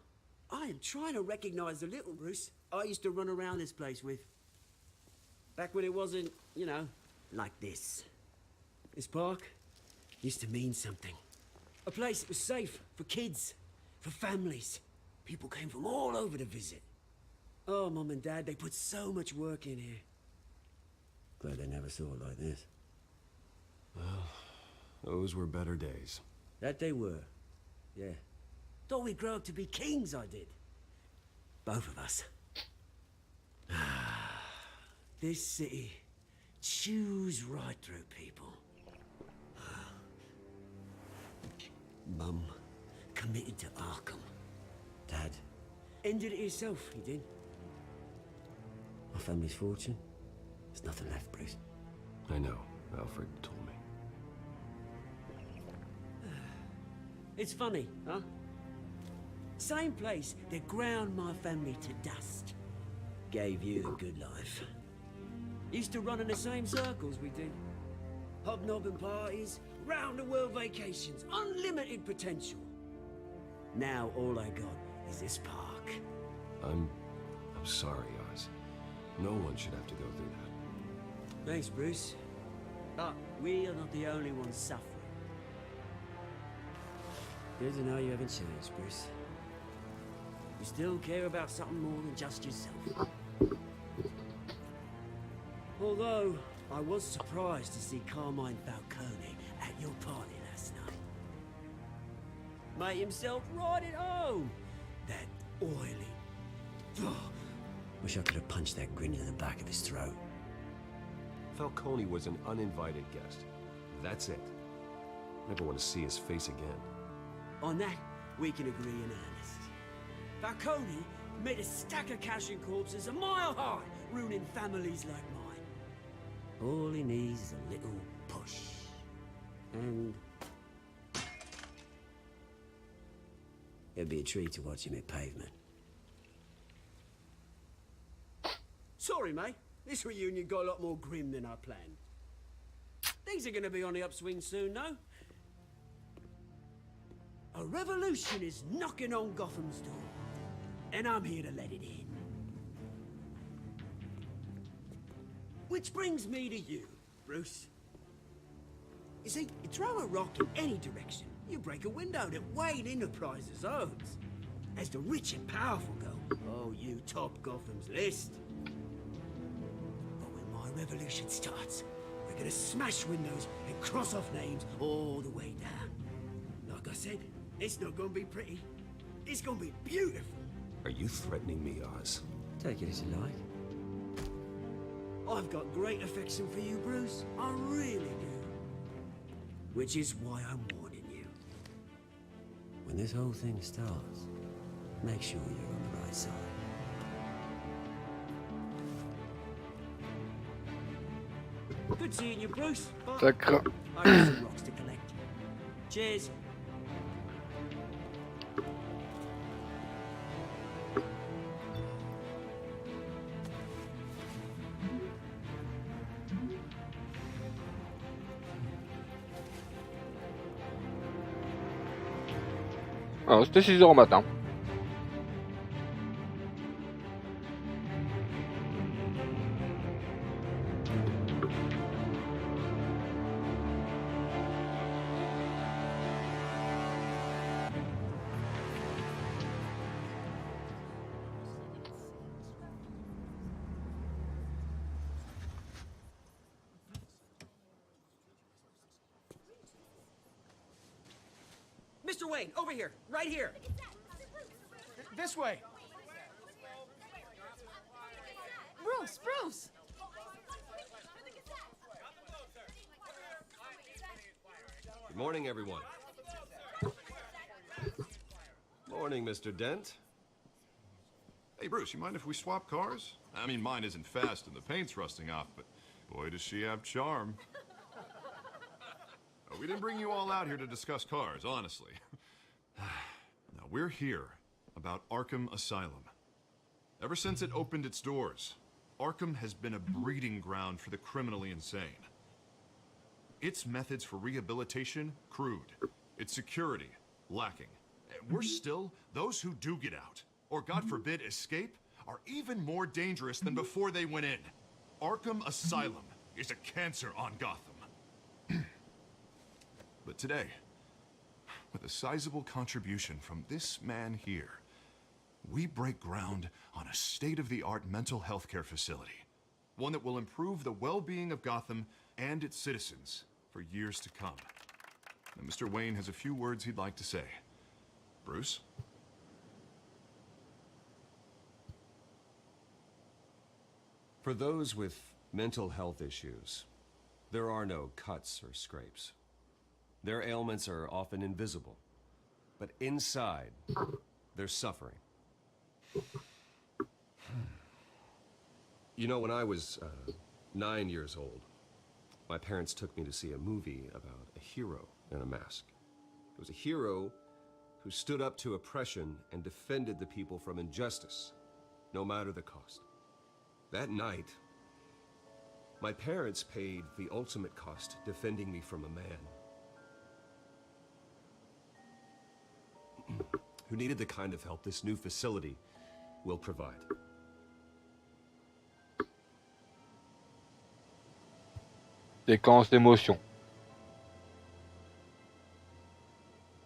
[SPEAKER 5] I am trying to recognize the little Bruce I used to run around this place with. Back when it wasn't, you know, like this. This park used to mean something. A place that was safe for kids, for families. People came from all over to visit. Oh, Mum and Dad, they put so much work in here. Glad they never saw it like this.
[SPEAKER 6] Well, those were better days.
[SPEAKER 5] That they were. Yeah. Thought we'd grow up to be kings, I did. Both of us. This city chews right through people. Mum committed to Arkham. Dad ended it himself, he did. My family's fortune. There's nothing left, Bruce.
[SPEAKER 6] I know. Alfred told me.
[SPEAKER 5] It's funny, huh? Same place that ground my family to dust. Gave you the good life. Used to run in the same circles we did. Hobnobbing parties, round-the-world vacations, unlimited potential. Now all I got is this park.
[SPEAKER 6] I'm sorry, Oz. No one should have to go through that.
[SPEAKER 5] Thanks, Bruce. But we are not the only ones suffering. Good to know you haven't changed, Bruce. You still care about something more than just yourself. Although, I was surprised to see Carmine Falcone at your party last night. Made himself right at home. That oily... Oh, wish I could have punched that grin to the back of his throat.
[SPEAKER 6] Falcone was an uninvited guest. That's it. Never want to see his face again.
[SPEAKER 5] On that, we can agree in earnest. Falcone made a stack of cash and corpses a mile high, ruining families like mine. All he needs is a little push. And... it'd be a treat to watch him hit pavement. Sorry, mate. This reunion got a lot more grim than I planned. Things are gonna be on the upswing soon, no? A revolution is knocking on Gotham's door. And I'm here to let it in. Which brings me to you, Bruce. You see, you throw a rock in any direction, you break a window that Wayne Enterprises owns. As the rich and powerful go, oh, you top Gotham's list. But when my revolution starts, we're gonna smash windows and cross off names all the way down. Like I said, it's not gonna be pretty. It's gonna be beautiful.
[SPEAKER 6] Are you threatening me, Oz?
[SPEAKER 5] Take it as you like. I've got great affection for you, Bruce. I really do. Which is why I'm warning you. When this whole thing starts, make sure you're on the right side. Good seeing you, Bruce.
[SPEAKER 1] D'accord.
[SPEAKER 5] I have some rocks to collect. Cheers.
[SPEAKER 1] Alors, c'était 6 h au matin.
[SPEAKER 14] Mr. Wayne, over here, right here.
[SPEAKER 10] This way.
[SPEAKER 7] Bruce, Bruce!
[SPEAKER 6] Good morning, everyone. Morning, Mr. Dent.
[SPEAKER 8] Hey, Bruce, you mind if we swap cars? I mean, mine isn't fast and the paint's rusting off, but boy, does she have charm. We didn't bring you all out here to discuss cars, honestly. Now, we're here about Arkham Asylum. Ever since it opened its doors, Arkham has been a breeding ground for the criminally insane. Its methods for rehabilitation, crude. Its security, lacking. Worse still, those who do get out, or God forbid escape, are even more dangerous than before they went in. Arkham Asylum is a cancer on Gotham. But today, with a sizable contribution from this man here, we break ground on a state-of-the-art mental health care facility. One that will improve the well-being of Gotham and its citizens for years to come. Now, Mr. Wayne has a few words he'd like to say. Bruce?
[SPEAKER 6] For those with mental health issues, there are no cuts or scrapes. Their ailments are often invisible, but inside, they're suffering. You know, when I was 9 years old, my parents took me to see a movie about a hero in a mask. It was a hero who stood up to oppression and defended the people from injustice, no matter the cost. That night, my parents paid the ultimate cost defending me from a man who needed the kind of help this new facility will provide.
[SPEAKER 1] Séquence d'émotion.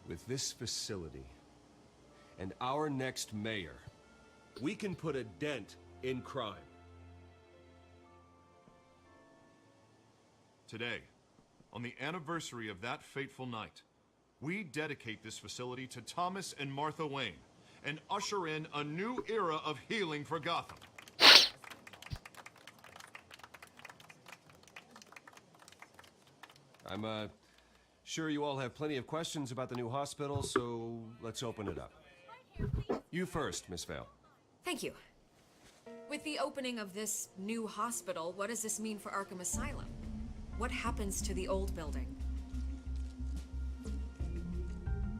[SPEAKER 6] With this facility and our next mayor, we can put a dent in crime.
[SPEAKER 8] Today, on the anniversary of that fateful night, we dedicate this facility to Thomas and Martha Wayne and usher in a new era of healing for Gotham.
[SPEAKER 6] I'm sure you all have plenty of questions about the new hospital, so let's open it up. You first, Miss Vale.
[SPEAKER 12] Thank you. With the opening of this new hospital, what does this mean for Arkham Asylum? What happens to the old building?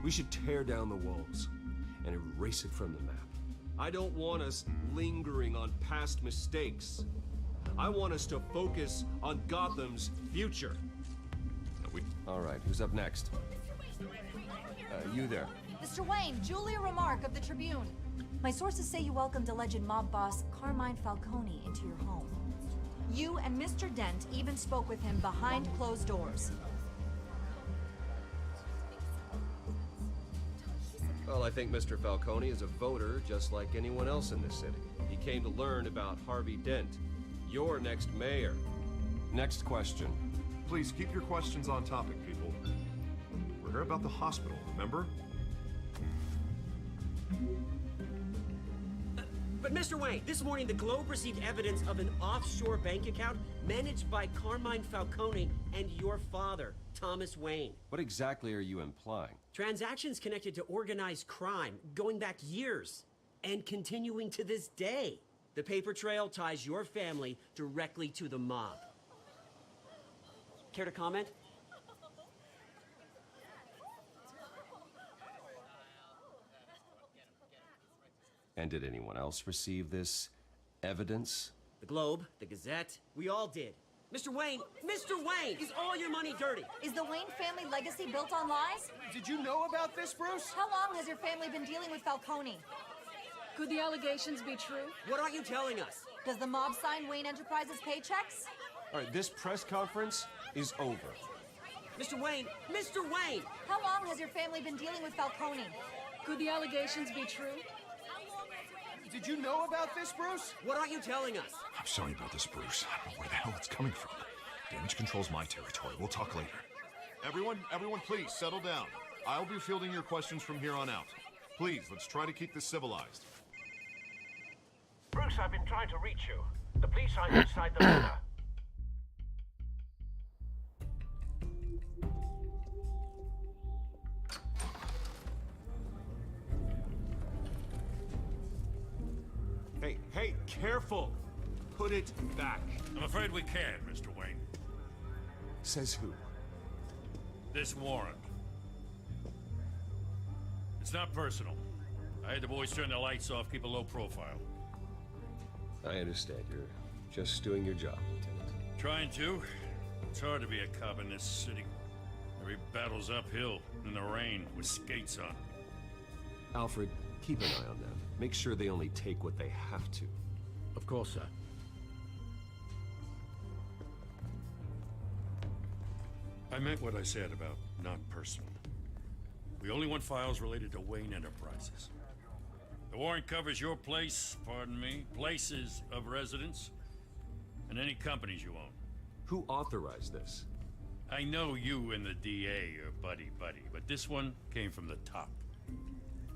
[SPEAKER 6] We should tear down the walls and erase it from the map. I don't want us lingering on past mistakes. I want us to focus on Gotham's future. All right, who's up next? You there.
[SPEAKER 15] Mr. Wayne, Julia Remark of the Tribune. My sources say you welcomed alleged mob boss Carmine Falcone into your home. You and Mr. Dent even spoke with him behind closed doors.
[SPEAKER 6] Well, I think Mr. Falcone is a voter just like anyone else in this city. He came to learn about Harvey Dent, your next mayor. Next question.
[SPEAKER 8] Please keep your questions on topic, people. We're here about the hospital, remember?
[SPEAKER 14] But Mr. Wayne, this morning the Globe received evidence of an offshore bank account managed by Carmine Falcone and your father, Thomas Wayne.
[SPEAKER 6] What exactly are you implying?
[SPEAKER 14] Transactions connected to organized crime going back years and continuing to this day. The paper trail ties your family directly to the mob. Care to comment?
[SPEAKER 6] And did anyone else receive this evidence?
[SPEAKER 14] The Globe, the Gazette, we all did. Mr. Wayne, is all your money dirty?
[SPEAKER 15] Is the Wayne family legacy built on lies?
[SPEAKER 10] Did you know about this, Bruce?
[SPEAKER 15] How long has your family been dealing with Falcone?
[SPEAKER 7] Could the allegations be true?
[SPEAKER 14] What aren't you telling us?
[SPEAKER 15] Does the mob sign Wayne Enterprises paychecks?
[SPEAKER 6] All right, this press conference is over.
[SPEAKER 14] Mr. Wayne!
[SPEAKER 15] How long has your family been dealing with Falcone?
[SPEAKER 7] Could the allegations be true?
[SPEAKER 10] Did you know about this, Bruce?
[SPEAKER 14] What aren't you telling us?
[SPEAKER 8] I'm sorry about this, Bruce. I don't know where the hell it's coming from. Damage control's my territory. We'll talk later. Everyone, please settle down. I'll be fielding your questions from here on out. Please, let's try to keep this civilized.
[SPEAKER 5] Bruce, I've been trying to reach you. The police are inside the villa.
[SPEAKER 6] Hey, careful! Put it back.
[SPEAKER 10] I'm afraid we can't, Mr. Wayne.
[SPEAKER 6] Says who?
[SPEAKER 10] This warrant. It's not personal. I had the boys turn the lights off, keep a low profile.
[SPEAKER 6] I understand. You're just doing your job, Lieutenant.
[SPEAKER 10] Trying to. It's hard to be a cop in this city. Every battle's uphill, in the rain, with skates on.
[SPEAKER 6] Alfred, keep an eye on them. Make sure they only take what they have to.
[SPEAKER 5] Of course, sir.
[SPEAKER 10] I meant what I said about not personal. We only want files related to Wayne Enterprises. The warrant covers your place, pardon me, places of residence, and any companies you own.
[SPEAKER 6] Who authorized this?
[SPEAKER 10] I know you and the DA are buddy-buddy, but this one came from the top.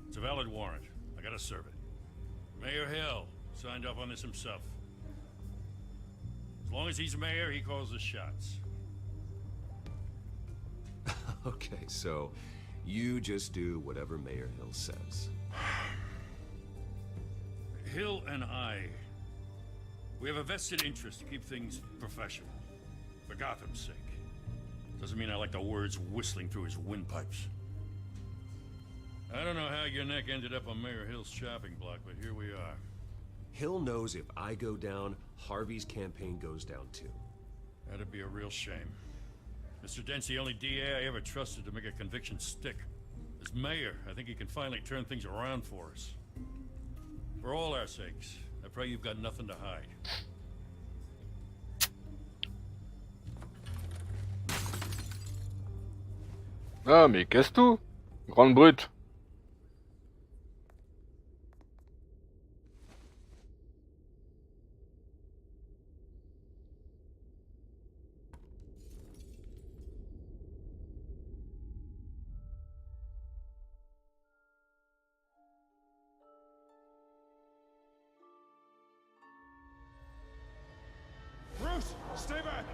[SPEAKER 10] It's a valid warrant. I gotta serve it. Mayor Hill signed off on this himself. As long as he's mayor, he calls the shots.
[SPEAKER 6] Okay, so you just do whatever Mayor Hill says.
[SPEAKER 10] Hill and I, we have a vested interest to keep things professional. For Gotham's sake. Doesn't mean I like the words whistling through his windpipes. I don't know how your neck ended up on Mayor Hill's chopping block, but here we are.
[SPEAKER 6] Hill knows if I go down, Harvey's campaign goes down too.
[SPEAKER 10] That'd be a real shame. Mr. Dent's the only DA I ever trusted to make a conviction stick. As mayor, I think he can finally turn things around for us. For all our sakes, I pray you've got nothing to hide.
[SPEAKER 1] Ah, mais casse tout! Grande brute!
[SPEAKER 3] Bruce, stay back!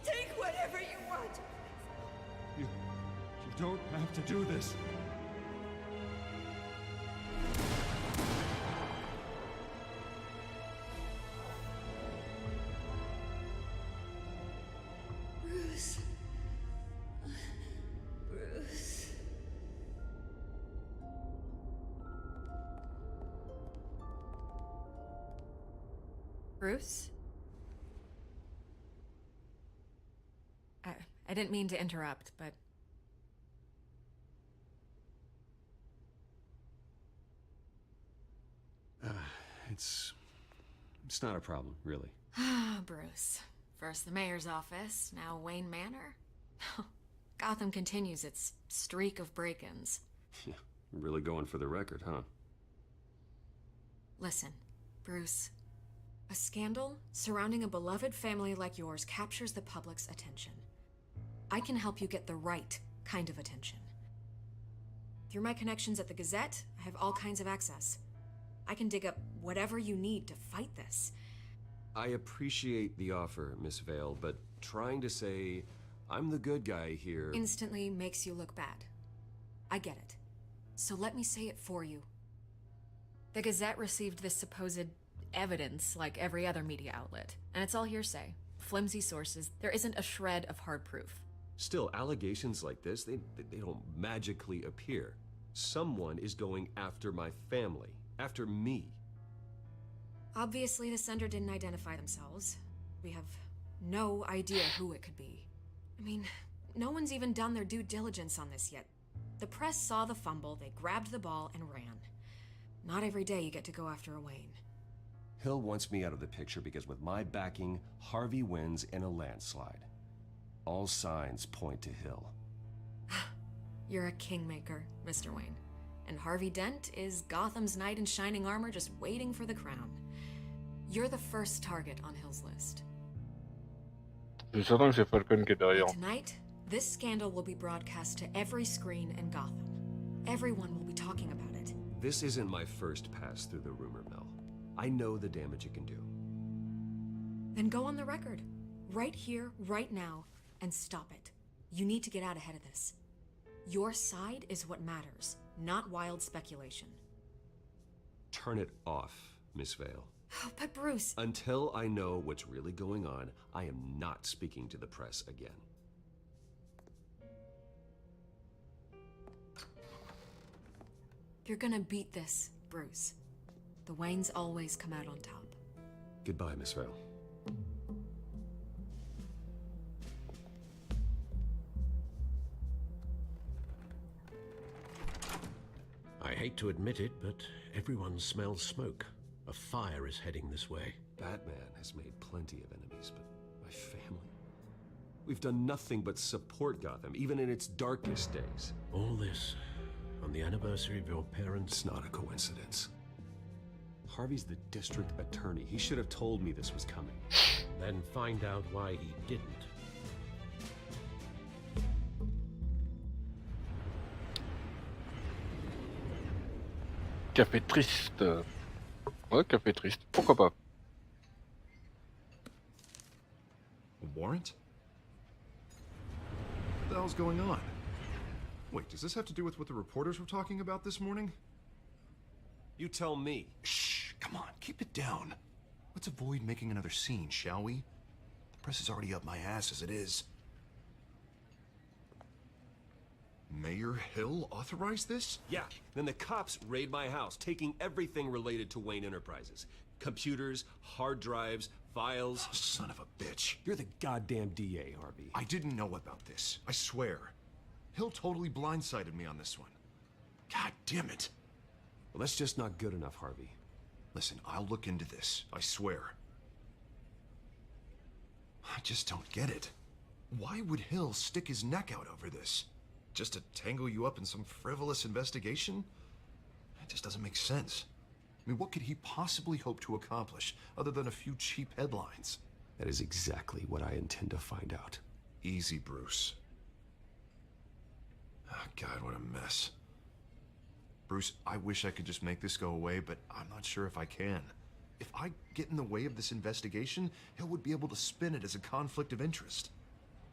[SPEAKER 9] Take whatever you want.
[SPEAKER 3] You don't have to do this.
[SPEAKER 9] Bruce. Bruce.
[SPEAKER 12] Bruce? I didn't mean to interrupt, but...
[SPEAKER 6] It's not a problem, really.
[SPEAKER 12] Ah, Bruce. First the mayor's office, now Wayne Manor. Gotham continues its streak of break-ins.
[SPEAKER 6] Yeah, really going for the record, huh?
[SPEAKER 12] Listen, Bruce. A scandal surrounding a beloved family like yours captures the public's attention. I can help you get the right kind of attention. Through my connections at the Gazette, I have all kinds of access. I can dig up whatever you need to fight this.
[SPEAKER 6] I appreciate the offer, Miss Vale, but trying to say I'm the good guy here...
[SPEAKER 12] Instantly makes you look bad. I get it. So let me say it for you. The Gazette received this supposed evidence like every other media outlet, and it's all hearsay. Flimsy sources. There isn't a shred of hard proof.
[SPEAKER 6] Still, allegations like this, they don't magically appear. Someone is going after my family. After me.
[SPEAKER 12] Obviously, the sender didn't identify themselves. We have no idea who it could be. I mean, no one's even done their due diligence on this yet. The press saw the fumble, they grabbed the ball and ran. Not every day you get to go after a Wayne.
[SPEAKER 6] Hill wants me out of the picture because with my backing, Harvey wins in a landslide. All signs point to Hill.
[SPEAKER 12] You're a kingmaker, Mr. Wayne. And Harvey Dent is Gotham's knight in shining armor just waiting for the crown. You're the first target on Hill's list.
[SPEAKER 1] Je suis certain que c'est Falcon qui est derrière.
[SPEAKER 12] Tonight, This scandal will be broadcast to every screen in Gotham. Everyone will be talking about it.
[SPEAKER 6] This isn't my first pass through the rumor mill. I know the damage it can do.
[SPEAKER 12] Then go on the record. Right here, right now, and stop it. You need to get out ahead of this. Your side is what matters, not wild speculation.
[SPEAKER 6] Turn it off, Miss Vale.
[SPEAKER 12] Oh, but Bruce...
[SPEAKER 6] Until I know what's really going on, I am not speaking to the press again.
[SPEAKER 12] You're gonna beat this, Bruce. The Waynes always come out on top.
[SPEAKER 6] Goodbye, Miss Vale.
[SPEAKER 5] I hate to admit it, but everyone smells smoke. A fire is heading this way.
[SPEAKER 6] Batman has made plenty of enemies, but my family... We've done nothing but support Gotham, even in its darkest days.
[SPEAKER 5] All this on the anniversary of your parents'...
[SPEAKER 6] It's not a coincidence. Harvey's the district attorney. He should have told me this was coming.
[SPEAKER 5] Then find out why he didn't.
[SPEAKER 1] Café triste. Ouais, café triste. Pourquoi pas?
[SPEAKER 8] A warrant? What the hell's going on? Wait, does this have to do with what the reporters were talking about this morning?
[SPEAKER 6] You tell me.
[SPEAKER 8] Shh, come on, keep it down. Let's avoid making another scene, shall we? The press is already up my ass as it is. Mayor Hill authorized this?
[SPEAKER 6] Yeah, then the cops raid my house, taking everything related to Wayne Enterprises. Computers, hard drives, files.
[SPEAKER 8] Oh, son of a bitch.
[SPEAKER 6] You're the goddamn DA, Harvey.
[SPEAKER 8] I didn't know about this, I swear. Hill totally blindsided me on this one. God damn it.
[SPEAKER 6] Well, that's just not good enough, Harvey.
[SPEAKER 8] Listen, I'll look into this, I swear. I just don't get it. Why would Hill stick his neck out over this? Just to tangle you up in some frivolous investigation? That just doesn't make sense. I mean, what could he possibly hope to accomplish other than a few cheap headlines?
[SPEAKER 6] That is exactly what I intend to find out.
[SPEAKER 8] Easy, Bruce. Oh, God, what a mess. Bruce, I wish I could just make this go away, but I'm not sure if I can. If I get in the way of this investigation, Hill would be able to spin it as a conflict of interest.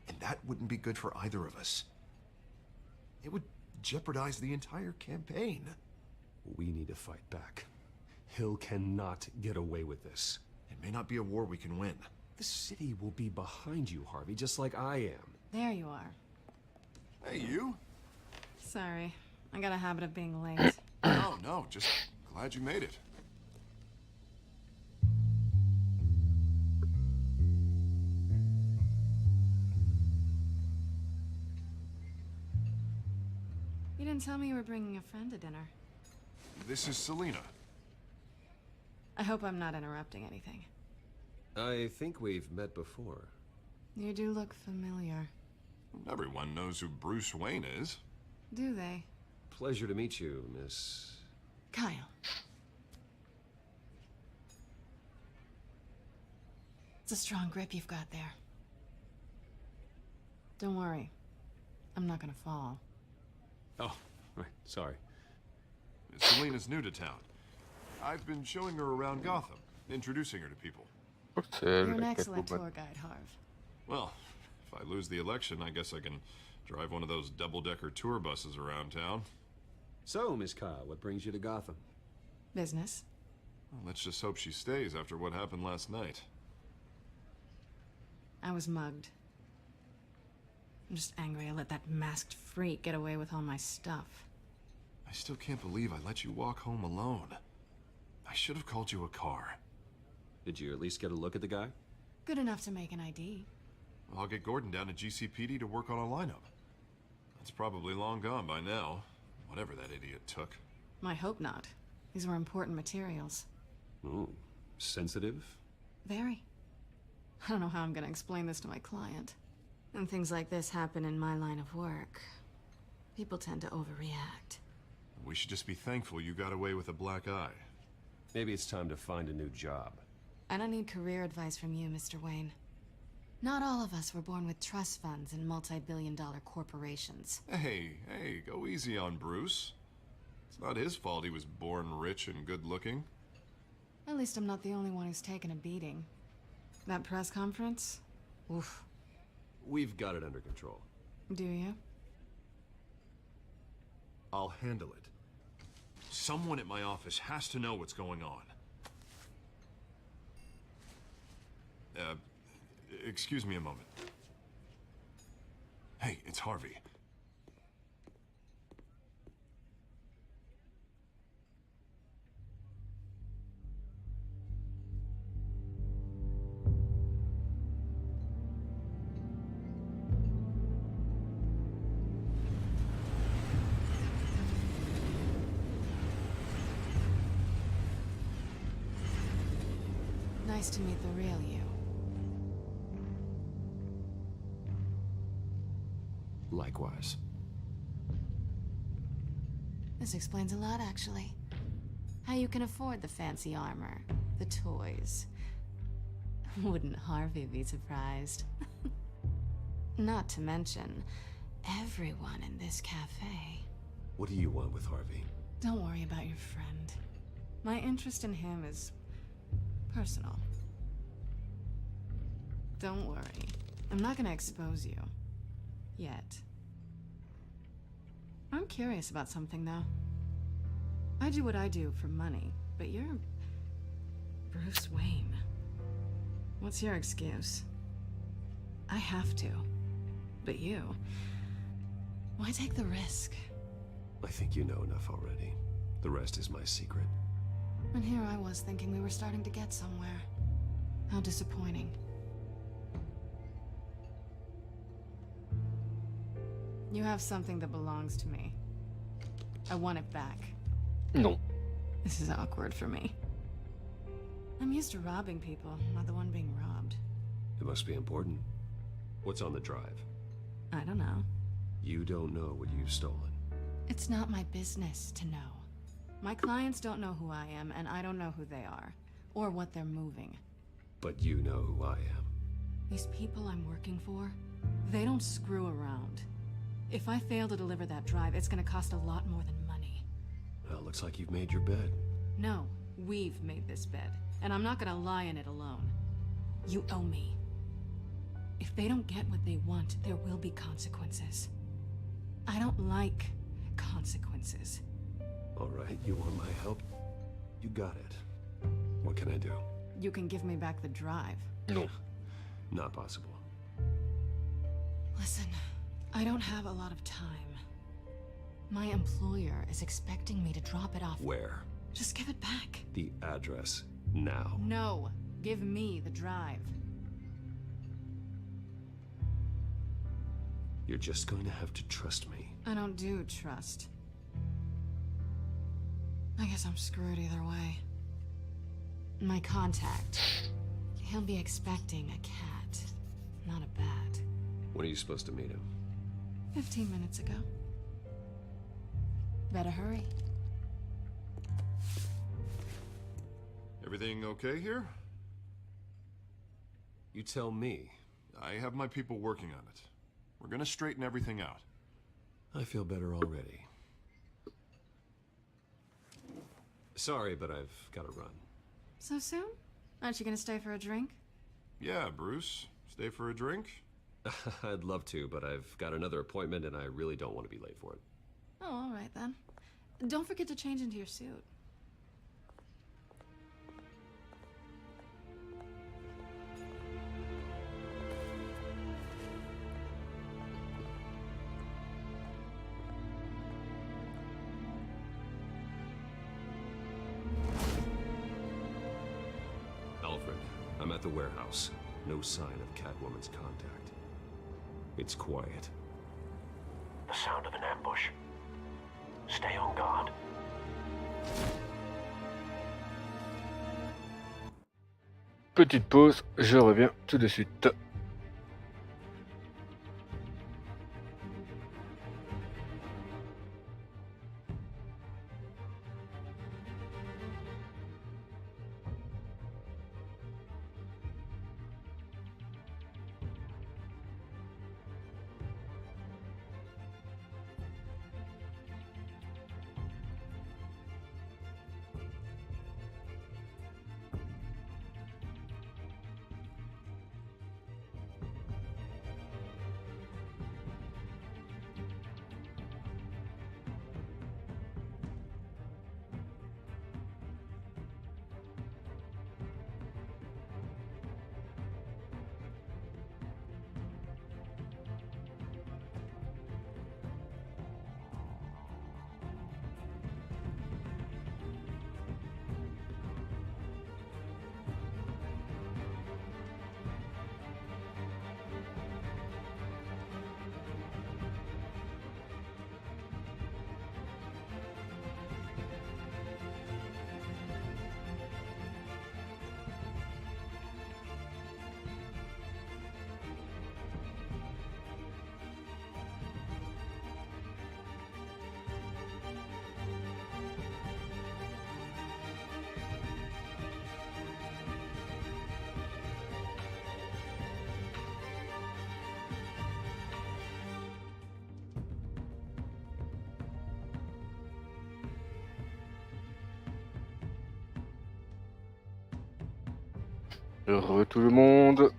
[SPEAKER 8] And that wouldn't be good for either of us. It would jeopardize the entire campaign.
[SPEAKER 6] We need to fight back. Hill cannot get away with this.
[SPEAKER 8] It may not be a war we can win.
[SPEAKER 6] The city will be behind you, Harvey, just like I am.
[SPEAKER 7] There you are.
[SPEAKER 8] Hey, you?
[SPEAKER 7] Sorry. I got a habit of being late.
[SPEAKER 8] Oh, no, just glad you made it.
[SPEAKER 7] You didn't tell me you were bringing a friend to dinner.
[SPEAKER 8] This is Selena.
[SPEAKER 7] I hope I'm not interrupting anything.
[SPEAKER 6] I think we've met before.
[SPEAKER 7] You do look familiar.
[SPEAKER 8] Everyone knows who Bruce Wayne is.
[SPEAKER 7] Do they?
[SPEAKER 6] Pleasure to meet you, Miss...
[SPEAKER 7] Kyle. It's a strong grip you've got there. Don't worry. I'm not gonna fall.
[SPEAKER 6] Oh, right, sorry.
[SPEAKER 8] Selena's new to town. I've been showing her around Gotham, introducing her to people.
[SPEAKER 7] You're an excellent tour guide, Harv.
[SPEAKER 8] Well, if I lose the election, I guess I can drive one of those double-decker tour buses around town.
[SPEAKER 6] So, Miss Kyle, what brings you to Gotham?
[SPEAKER 7] Business.
[SPEAKER 8] Well, let's just hope she stays after what happened last night.
[SPEAKER 7] I was mugged. I'm just angry I let that masked freak get away with all my stuff.
[SPEAKER 8] I still can't believe I let you walk home alone. I should have called you a car.
[SPEAKER 6] Did you at least get a look at the guy?
[SPEAKER 7] Good enough to make an ID.
[SPEAKER 8] Well, I'll get Gordon down to GCPD to work on a lineup. That's probably long gone by now, whatever that idiot took.
[SPEAKER 7] I hope not. These were important materials.
[SPEAKER 6] Ooh, sensitive?
[SPEAKER 7] Very. I don't know how I'm gonna explain this to my client. When things like this happen in my line of work, people tend to overreact.
[SPEAKER 8] We should just be thankful you got away with a black eye.
[SPEAKER 6] Maybe it's time to find a new job.
[SPEAKER 7] I don't need career advice from you, Mr. Wayne. Not all of us were born with trust funds and multi-billion-dollar corporations.
[SPEAKER 8] Hey, go easy on Bruce. It's not his fault he was born rich and good-looking.
[SPEAKER 7] At least I'm not the only one who's taken a beating. That press conference? Oof.
[SPEAKER 6] We've got it under control.
[SPEAKER 7] Do you?
[SPEAKER 8] I'll handle it. Someone at my office has to know what's going on. Excuse me a moment. Hey, it's Harvey.
[SPEAKER 7] Nice to meet the real you.
[SPEAKER 6] Likewise.
[SPEAKER 7] This explains a lot, actually. How you can afford the fancy armor, the toys. Wouldn't Harvey be surprised? Not to mention, everyone in this cafe.
[SPEAKER 6] What do you want with Harvey?
[SPEAKER 7] Don't worry about your friend. My interest in him is personal. Don't worry. I'm not gonna expose you. Yet. I'm curious about something, though. I do what I do for money, but you're Bruce Wayne. What's your excuse? I have to. But you... why take the risk?
[SPEAKER 6] I think you know enough already. The rest is my secret.
[SPEAKER 7] And here I was thinking we were starting to get somewhere. How disappointing. You have something that belongs to me. I want it back.
[SPEAKER 1] No.
[SPEAKER 7] This is awkward for me. I'm used to robbing people, not the one being robbed.
[SPEAKER 6] It must be important. What's on the drive?
[SPEAKER 7] I don't know.
[SPEAKER 6] You don't know what you've stolen.
[SPEAKER 7] It's not my business to know. My clients don't know who I am, and I don't know who they are, or what they're moving.
[SPEAKER 6] But you know who I am.
[SPEAKER 7] These people I'm working for, they don't screw around. If I fail to deliver that drive, it's gonna cost a lot more than money.
[SPEAKER 6] Well, looks like you've made your bed.
[SPEAKER 7] No, we've made this bed, and I'm not gonna lie in it alone. You owe me. If they don't get what they want, there will be consequences. I don't like consequences.
[SPEAKER 6] All right, you want my help? You got it. What can I do?
[SPEAKER 7] You can give me back the drive.
[SPEAKER 1] No.
[SPEAKER 6] Not possible.
[SPEAKER 7] Listen, I don't have a lot of time. My employer is expecting me to drop it off.
[SPEAKER 6] Where?
[SPEAKER 7] Just give it back.
[SPEAKER 6] The address, now.
[SPEAKER 7] No, give me the drive.
[SPEAKER 6] You're just going to have to trust me.
[SPEAKER 7] I don't do trust. I guess I'm screwed either way. My contact. He'll be expecting a cat, not a bat.
[SPEAKER 6] When are you supposed to meet him?
[SPEAKER 7] 15 minutes ago. Better hurry.
[SPEAKER 8] Everything okay here?
[SPEAKER 6] You tell me.
[SPEAKER 8] I have my people working on it. We're gonna straighten everything out.
[SPEAKER 6] I feel better already. Sorry, but I've got to run.
[SPEAKER 7] So soon? Aren't you gonna stay for a drink?
[SPEAKER 8] Yeah, Bruce. Stay for a drink?
[SPEAKER 6] I'd love to, but I've got another appointment and I really don't want to be late for it.
[SPEAKER 7] Oh, all right then. Don't forget to change into your suit.
[SPEAKER 6] Alfred, I'm at the warehouse. No sign of Catwoman's contact. It's quiet.
[SPEAKER 16] The sound of an ambush. Stay on guard.
[SPEAKER 1] Petite pause, je reviens tout de suite. Heureux tout le monde.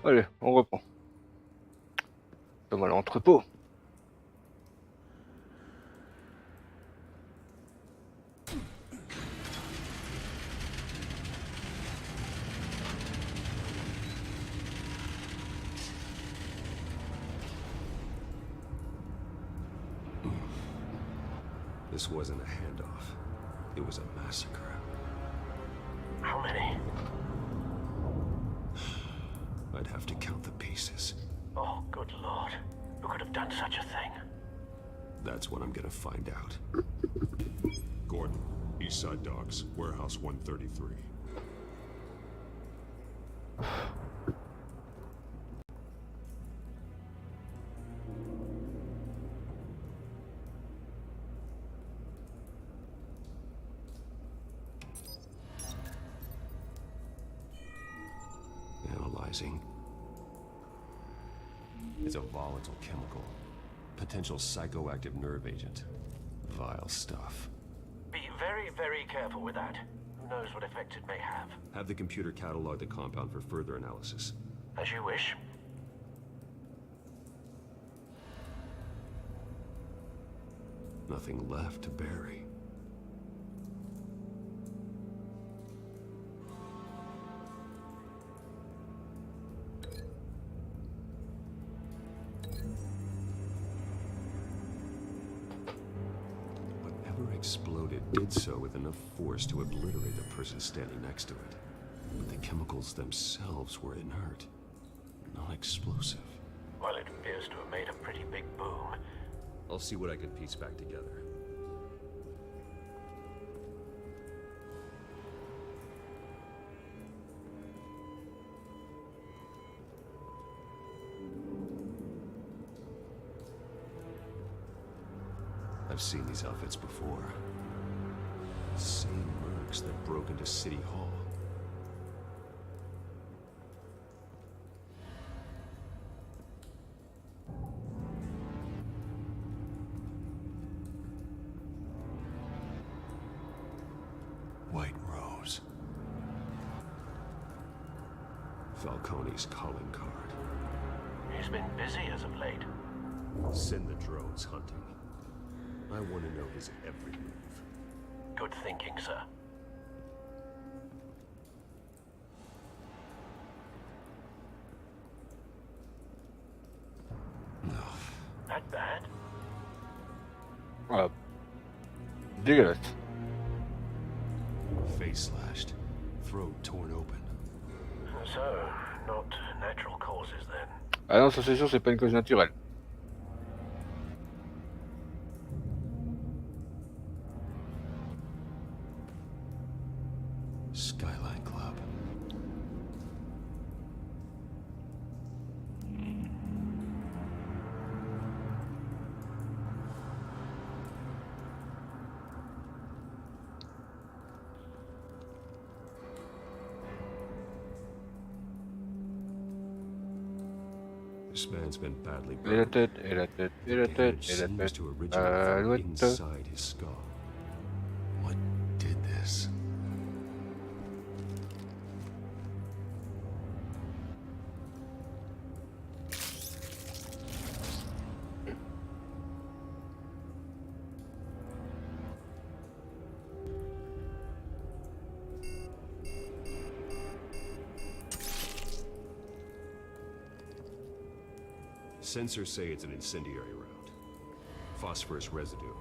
[SPEAKER 1] Allez, on reprend. Comme à l'entrepôt.
[SPEAKER 6] This wasn't a handoff. It was a massacre.
[SPEAKER 16] How many?
[SPEAKER 6] I'd have to count the pieces.
[SPEAKER 16] Oh, good lord. Who could have done such a thing?
[SPEAKER 6] That's what I'm gonna find out.
[SPEAKER 3] Gordon, East Side Docks, Warehouse 133.
[SPEAKER 6] Analyzing. It's a volatile chemical. Potential psychoactive nerve agent. Vile stuff.
[SPEAKER 16] Be very, very careful with that. Who knows what effect it may have.
[SPEAKER 6] Have the computer catalog the compound for further analysis.
[SPEAKER 16] As you wish.
[SPEAKER 6] Nothing left to bury. Whatever exploded did so with enough force to obliterate the person standing next to it. But the chemicals themselves were inert, non-explosive.
[SPEAKER 16] Well, it appears to have made a pretty big boom.
[SPEAKER 6] I'll see what I can piece back together. I've seen these outfits before. The same mercs that broke into City Hall. White Rose. Falcone's calling card.
[SPEAKER 16] He's been busy as of late.
[SPEAKER 6] Send the drones hunting. I want to know his every move.
[SPEAKER 16] Good thinking, sir. That bad?
[SPEAKER 1] Dégueulasse.
[SPEAKER 6] Face slashed, throat torn open.
[SPEAKER 16] So, not natural causes then.
[SPEAKER 1] Ah non, ça c'est sûr, c'est pas une cause naturelle.
[SPEAKER 6] Skyline Club. This man's been badly
[SPEAKER 1] Et la
[SPEAKER 6] burned.
[SPEAKER 1] tête, et la tête, et la tête, et la
[SPEAKER 6] Seems
[SPEAKER 1] tête.
[SPEAKER 6] to originate from
[SPEAKER 1] L'autre.
[SPEAKER 6] inside his skull. What did this? Sensors say it's an incendiary round. Phosphorus residue.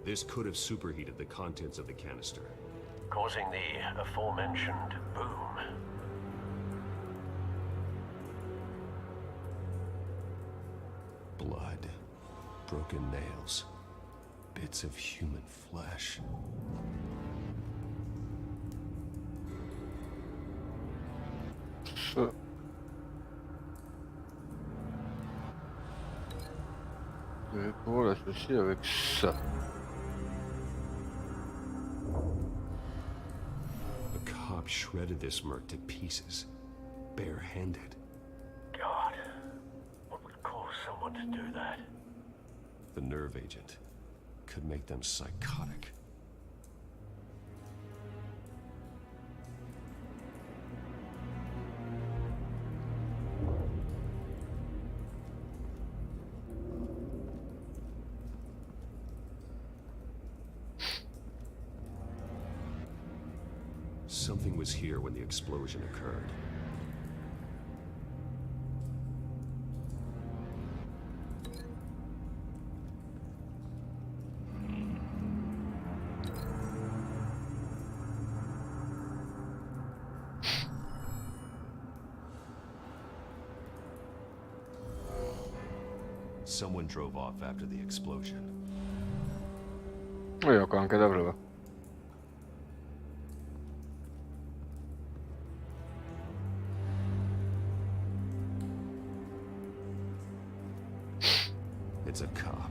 [SPEAKER 6] This could have superheated the contents of the canister.
[SPEAKER 16] Causing the aforementioned boom.
[SPEAKER 6] Blood. Broken nails. Bits of human flesh.
[SPEAKER 1] Ça. Je vais pouvoir l'associer avec ça.
[SPEAKER 6] A cop shredded this merc to pieces. Barehanded.
[SPEAKER 16] God, what would cause someone to do that?
[SPEAKER 6] The nerve agent could make them psychotic. Something was here when the explosion occurred. Someone drove off after the explosion.
[SPEAKER 1] Oui, encore un cadavre là-bas.
[SPEAKER 6] It's a cop.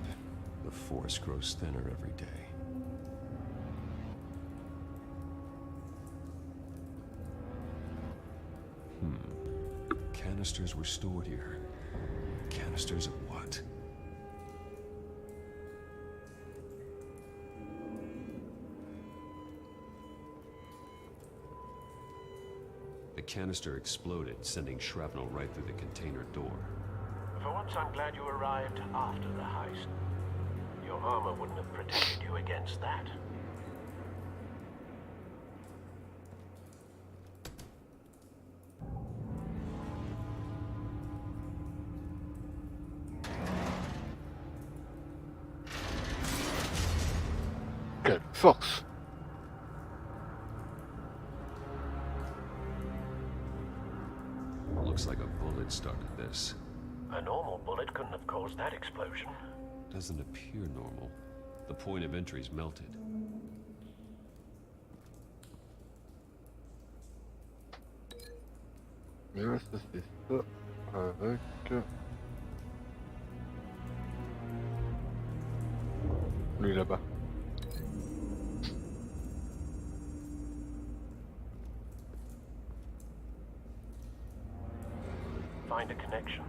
[SPEAKER 6] The force grows thinner every day. Canisters were stored here. Canisters of what? The canister exploded, sending shrapnel right through the container door.
[SPEAKER 16] For once, I'm glad you arrived after the heist. Your armor wouldn't have protected you against that.
[SPEAKER 1] Quelle force!
[SPEAKER 6] Looks like a bullet started this.
[SPEAKER 16] A normal bullet couldn't have caused that explosion.
[SPEAKER 6] Doesn't appear normal. The point of entry's melted.
[SPEAKER 1] Mais là, ça c'est ça avec... Lui là-bas.
[SPEAKER 16] Find a connection.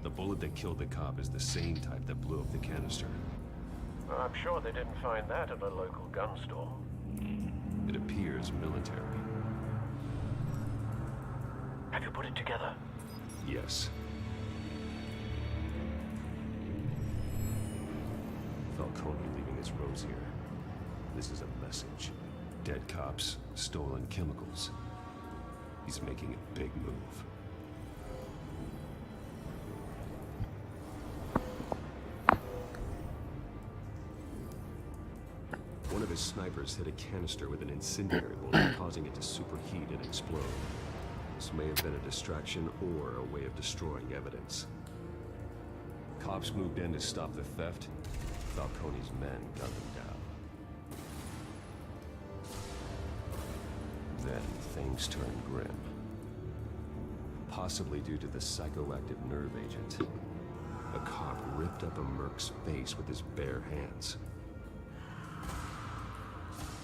[SPEAKER 6] The bullet that killed the cop is the same type that blew up the canister.
[SPEAKER 16] I'm sure they didn't find that at a local gun store.
[SPEAKER 6] It appears military.
[SPEAKER 16] Have you put it together?
[SPEAKER 6] Yes. Falcone leaving his rose here. This is a message. Dead cops, stolen chemicals. He's making a big move. One of his snipers hit a canister with an incendiary bullet, causing it to superheat and explode. This may have been a distraction or a way of destroying evidence. Cops moved in to stop the theft. Falcone's men gunned them down. Then things turned grim. Possibly due to the psychoactive nerve agent. A cop ripped up a merc's face with his bare hands.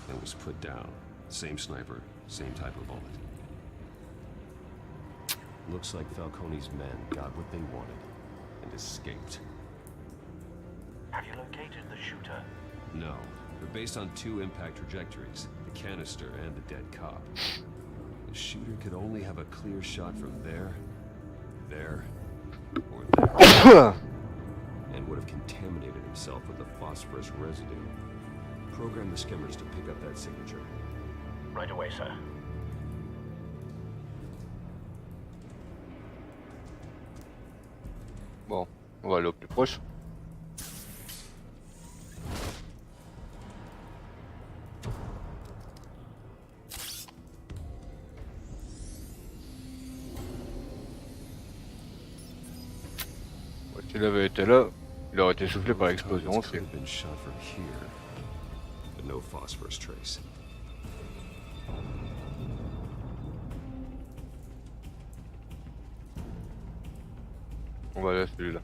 [SPEAKER 6] And was put down. Same sniper, same type of bullet. Looks like Falcone's men got what they wanted and escaped.
[SPEAKER 16] Have you located the shooter?
[SPEAKER 6] No, but based on two impact trajectories, the canister and the dead cop, the shooter could only have a clear shot from there, or there, and would have contaminated himself with the phosphorus residue. Program the skimmers to pick up that signature.
[SPEAKER 16] Right away, sir.
[SPEAKER 1] Bon, on va aller au plus proche. S'il avait été là, il aurait été soufflé par l'explosion aussi.
[SPEAKER 6] But no phosphorus trace.
[SPEAKER 1] On va aller à celui-là.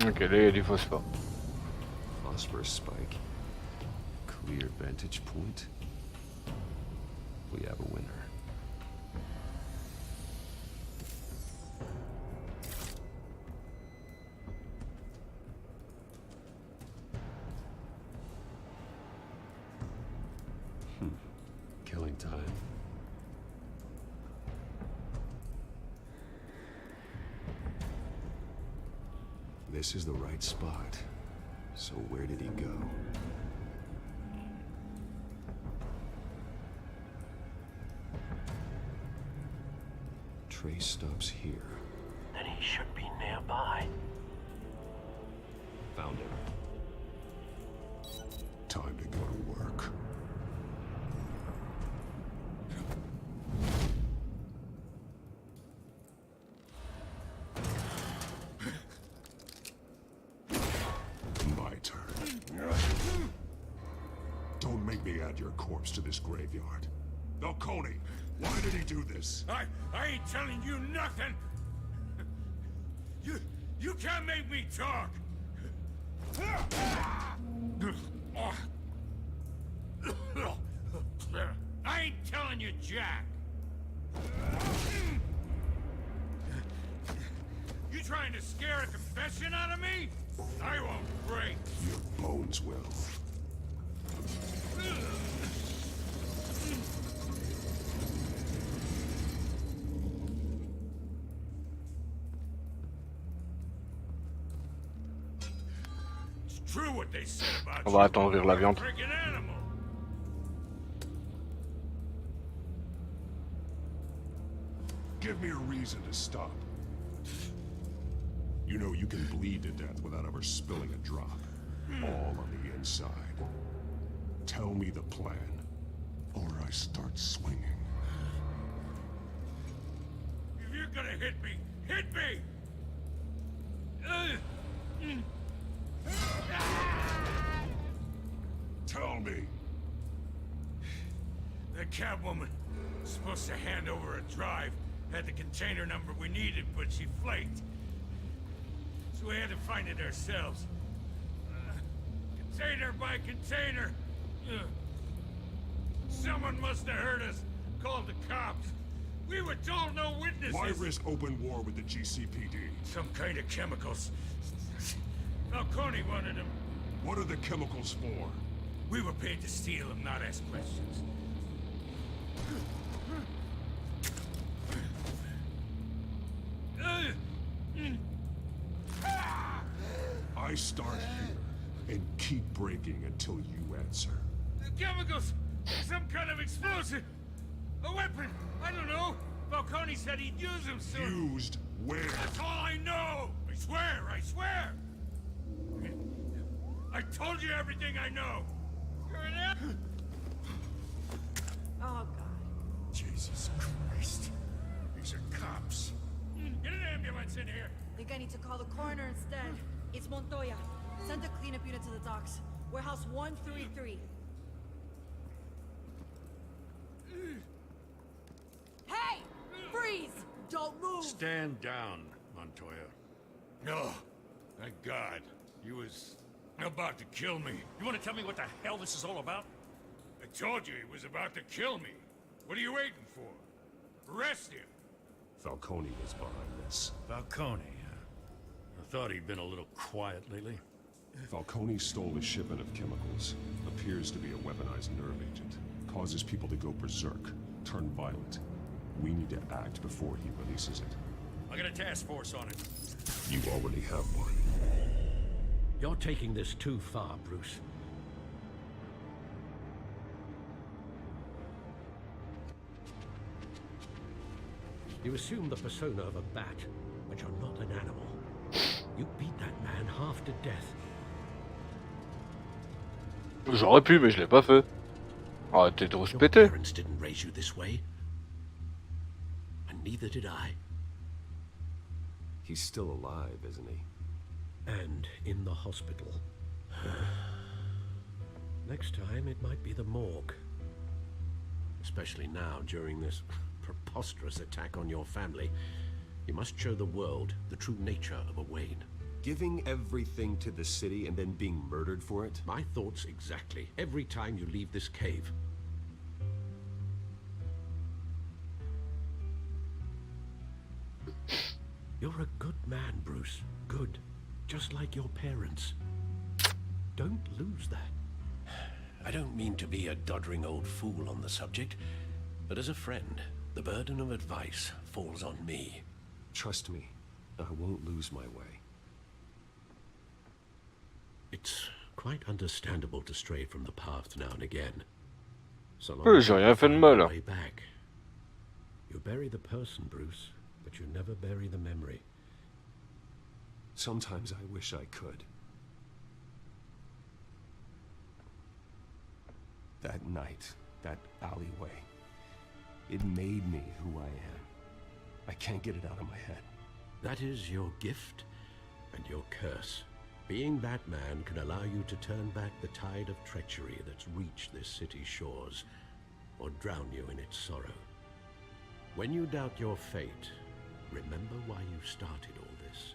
[SPEAKER 1] Ok, là il y a du phosphore.
[SPEAKER 6] Phosphorus spike. Clear vantage point. We have a winner. Killing time. This is the right spot. So where did he go? Trace stops here.
[SPEAKER 16] Then he should be nearby.
[SPEAKER 6] Found him. Time to go to work.
[SPEAKER 3] My turn. Don't make me add your corpse to this graveyard. Falcone, why did he do this?
[SPEAKER 10] I ain't telling you nothing. You can't make me talk. I ain't telling you jack. You trying to scare a confession out of me? I won't break.
[SPEAKER 3] Your bones will.
[SPEAKER 10] It's true what they said about
[SPEAKER 1] On
[SPEAKER 10] you.
[SPEAKER 1] va attendrir la viande.
[SPEAKER 10] Freaking animal.
[SPEAKER 3] Give me a reason to stop. You know you can bleed to death without ever spilling a drop. All on the inside. Tell me the plan, or I start swinging.
[SPEAKER 10] If you're gonna hit me, hit me!
[SPEAKER 3] Tell me.
[SPEAKER 10] The Catwoman was supposed to hand over a drive, had the container number we needed, but she flaked. So we had to find it ourselves. Container by container. Someone must have heard us, called the cops. We were told no witnesses.
[SPEAKER 3] Why risk open war with the GCPD?
[SPEAKER 10] Some kind of chemicals. Falcone wanted them.
[SPEAKER 3] What are the chemicals for?
[SPEAKER 10] We were paid to steal them, not ask questions.
[SPEAKER 3] I start here and keep breaking until you answer.
[SPEAKER 10] The chemicals! Some kind of explosive! A weapon! I don't know! Falcone said he'd use them soon.
[SPEAKER 3] Used where?
[SPEAKER 10] That's all I know! I swear! I swear! I told you everything I know! You're an
[SPEAKER 15] Oh, God.
[SPEAKER 10] Jesus Christ. These are cops. Get an ambulance in here!
[SPEAKER 15] Think I need to call the coroner instead. It's Montoya. Send a cleanup unit to the docks. Warehouse 133. Hey! Freeze! Don't move!
[SPEAKER 10] Stand down, Montoya. No. Thank God. He was about to kill me.
[SPEAKER 5] You want to tell me what the hell this is all about?
[SPEAKER 10] I told you he was about to kill me. What are you waiting for? Arrest him.
[SPEAKER 6] Falcone was behind this.
[SPEAKER 10] Falcone, huh? I thought he'd been a little quiet lately.
[SPEAKER 6] Falcone stole a shipment of chemicals. Appears to be a weaponized nerve agent. Causes people to go berserk, turn violent. We need to act before he releases it.
[SPEAKER 10] I got a task force on it.
[SPEAKER 6] You already have one.
[SPEAKER 5] You're taking this too far, Bruce. You assume the persona of a bat, but you're not an animal. You beat that man half to death.
[SPEAKER 1] J'aurais pu, mais je l'ai pas fait. Arrêtez de
[SPEAKER 5] Your
[SPEAKER 1] rouspéter.
[SPEAKER 5] parents didn't raise you this way. And neither did I.
[SPEAKER 6] He's still alive, isn't he?
[SPEAKER 5] And in the hospital. Next time, it might be the morgue. Especially now, during this preposterous attack on your family. You must show the world the true nature of a Wayne.
[SPEAKER 6] Giving everything to the city and then being murdered for it?
[SPEAKER 5] My thoughts exactly. Every time you leave this cave. You're a good man, Bruce. Good. Just like your parents. Don't lose that. I don't mean to be a doddering old fool on the subject, but as a friend, the burden of advice falls on me.
[SPEAKER 6] Trust me, I won't lose my way.
[SPEAKER 5] It's quite understandable to stray from the path now and again. So long
[SPEAKER 1] Oui,
[SPEAKER 5] as
[SPEAKER 1] j'ai
[SPEAKER 5] you
[SPEAKER 1] rien fait de
[SPEAKER 5] find
[SPEAKER 1] mal.
[SPEAKER 5] your way back. You bury the person, Bruce, but you never bury the memory.
[SPEAKER 6] Sometimes I wish I could. That night, that alleyway, it made me who I am. I can't get it out of my head.
[SPEAKER 5] That is your gift and your curse. Being Batman can allow you to turn back the tide of treachery that's reached this city's shores, or drown you in its sorrow. When you doubt your fate, remember why you started all this.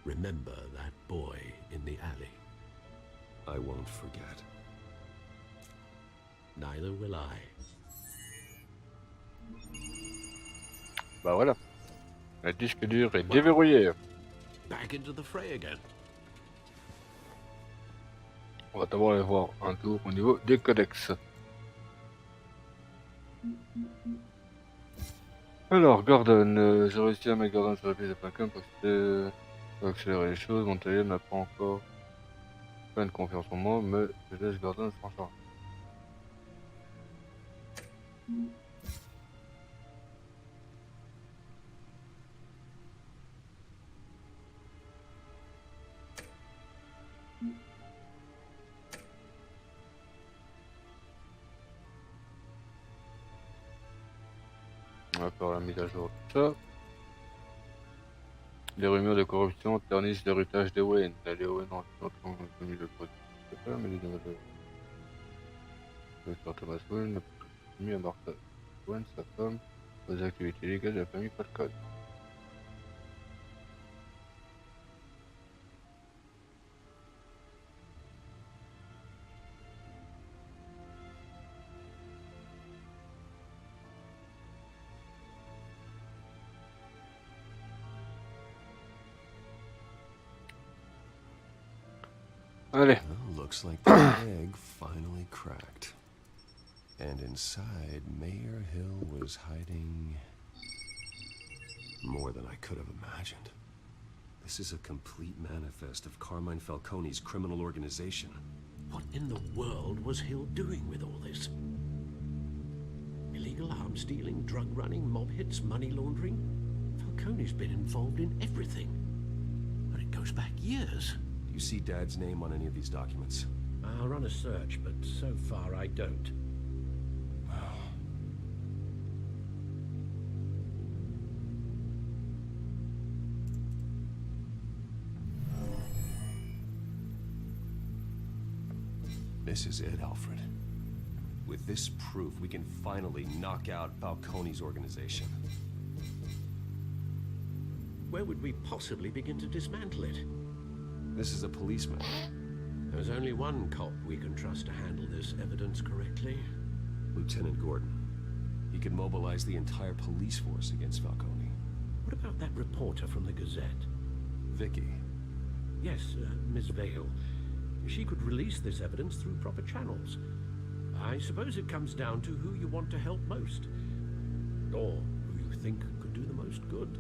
[SPEAKER 5] Remember that boy in the alley.
[SPEAKER 6] I won't forget.
[SPEAKER 5] Neither will I.
[SPEAKER 1] Bah voilà. Le disque dur est déverrouillé.
[SPEAKER 5] Back into the fray again.
[SPEAKER 1] On va d'abord aller voir un tour au niveau des codex. Alors, Gordon, j'ai réussi à mettre Gordon sur la piste de Falcon parce que pour accélérer les choses, mon tailleur n'a pas encore pleine confiance en moi, mais je laisse Gordon s'en charger. On va faire la mise à jour de ça. Les rumeurs de corruption ternissent l'héritage de Wayne. Les Wayne ont connu le produit de mais les demandes de Thomas Wayne n'a pas mis à Martha Wayne, sa femme, aux activités légales de la famille Falcon. Allez.
[SPEAKER 6] Well, looks like the egg finally cracked. And inside, Mayor Hill was hiding more than I could have imagined. This is a complete manifest of Carmine Falcone's criminal organization.
[SPEAKER 5] What in the world was Hill doing with all this? Illegal arms dealing, drug running, mob hits, money laundering? Falcone's been involved in everything. And it goes back years.
[SPEAKER 6] Do you see Dad's name on any of these documents?
[SPEAKER 5] I'll run a search, but so far I don't.
[SPEAKER 6] This is it, Alfred. With this proof, we can finally knock out Falcone's organization.
[SPEAKER 5] Where would we possibly begin to dismantle it?
[SPEAKER 6] This is a policeman.
[SPEAKER 5] There's only one cop we can trust to handle this evidence correctly.
[SPEAKER 6] Lieutenant Gordon. He could mobilize the entire police force against Falcone.
[SPEAKER 5] What about that reporter from the Gazette?
[SPEAKER 6] Vicky.
[SPEAKER 5] Yes, Miss Vale. She could release this evidence through proper channels. I suppose it comes down to who you want to help most. Or who you think could do the most good.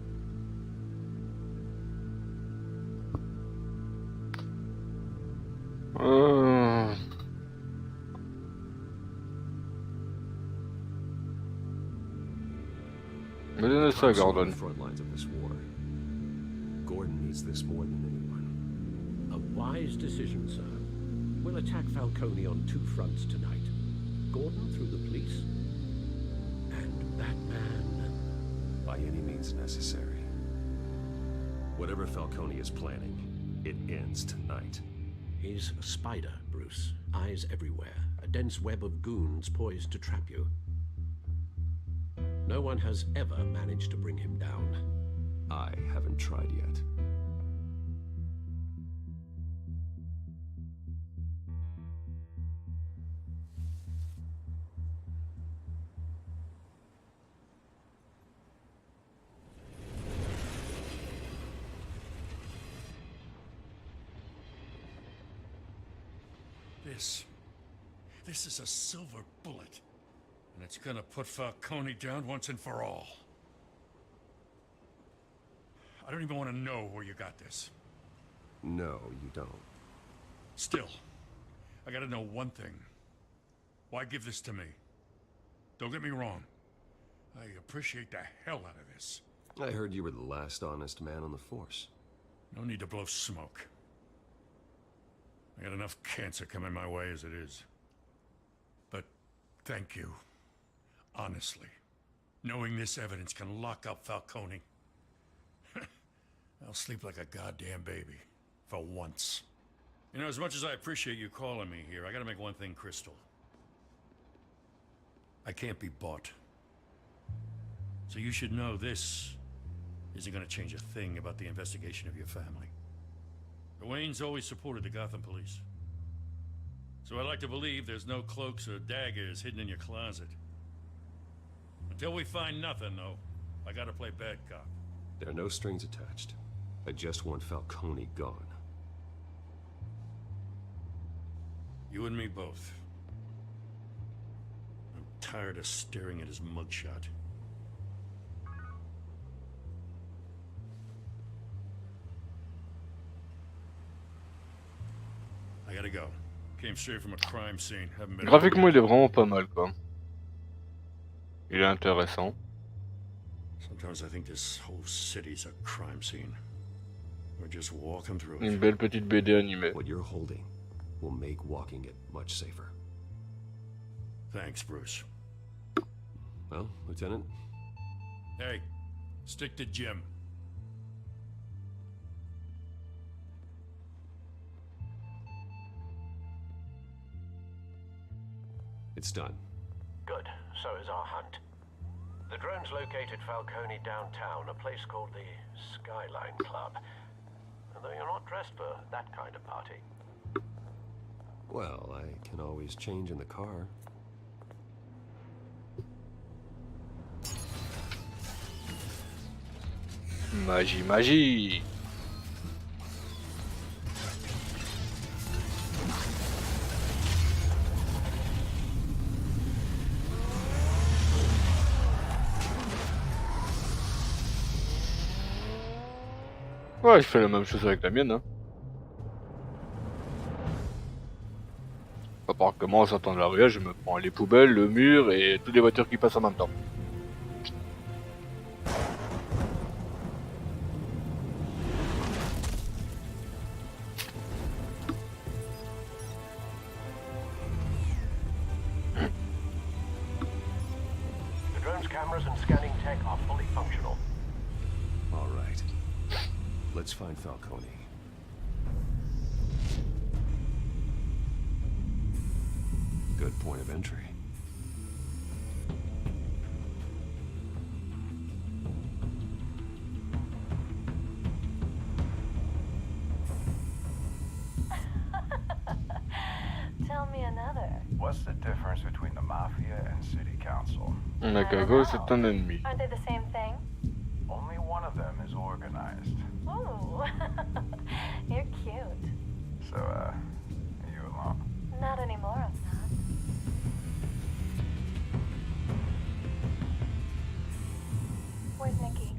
[SPEAKER 1] Me donnez ça, Gordon.
[SPEAKER 6] Front lines of this war. Gordon needs this more than anyone.
[SPEAKER 5] A wise decision, sir. We'll attack Falcone on two fronts tonight. Gordon through the police, and Batman
[SPEAKER 6] by any means necessary. Whatever Falcone is planning, it ends tonight.
[SPEAKER 5] He's a spider, Bruce. Eyes everywhere. A dense web of goons poised to trap you. No one has ever managed to bring him down.
[SPEAKER 6] I haven't tried yet.
[SPEAKER 10] This is a silver bullet. And it's gonna put Falcone down once and for all. I don't even want to know where you got this.
[SPEAKER 6] No, you don't.
[SPEAKER 10] Still, I gotta know one thing. Why give this to me? Don't get me wrong. I appreciate the hell out of this.
[SPEAKER 6] I heard you were the last honest man on the force.
[SPEAKER 10] No need to blow smoke. I got enough cancer coming my way as it is. But thank you. Honestly. Knowing this evidence can lock up Falcone. I'll sleep like a goddamn baby. For once. You know, as much as I appreciate you calling me here, I gotta make one thing crystal. I can't be bought. So you should know this isn't gonna change a thing about the investigation of your family. The Waynes always supported the Gotham police. So I like to believe there's no cloaks or daggers hidden in your closet. Until we find nothing, though, I gotta play bad cop.
[SPEAKER 6] There are no strings attached. I just want Falcone gone.
[SPEAKER 10] You and me both. I'm tired of staring at his mugshot. I gotta go. Came straight from a crime scene. Haven't been.
[SPEAKER 1] Graphiquement, il est vraiment pas mal, quoi. Il est intéressant.
[SPEAKER 10] Sometimes I think this whole city's a crime scene. We're just walking through it.
[SPEAKER 1] Une belle petite BD animée.
[SPEAKER 6] What you're holding will make walking it much safer.
[SPEAKER 10] Thanks, Bruce.
[SPEAKER 6] Well, Lieutenant?
[SPEAKER 10] Hey, stick to Jim.
[SPEAKER 6] It's done.
[SPEAKER 16] Good. So is our hunt. The drones located Falcone downtown, a place called the Skyline Club. Although you're not dressed for that kind of party.
[SPEAKER 6] Well, I can always change in the car.
[SPEAKER 1] Magie, magie. Ouais, je fais la même chose avec la mienne, hein. À part que moi, en sortant de la rue, je me prends les poubelles, le mur et toutes les voitures qui passent en même temps.
[SPEAKER 16] The drone's cameras and scanning tech are fully functional.
[SPEAKER 6] All right. Let's find Falcone. Good point of entry.
[SPEAKER 15] Tell me another.
[SPEAKER 13] What's the difference between the Mafia and City Council?
[SPEAKER 1] La Gago, c'est un ennemi.
[SPEAKER 15] Aren't they the same thing?
[SPEAKER 13] Only one of them is organized.
[SPEAKER 15] Ooh, you're cute.
[SPEAKER 13] So, are you alone?
[SPEAKER 15] Not anymore, I'm not. Where's Nikki?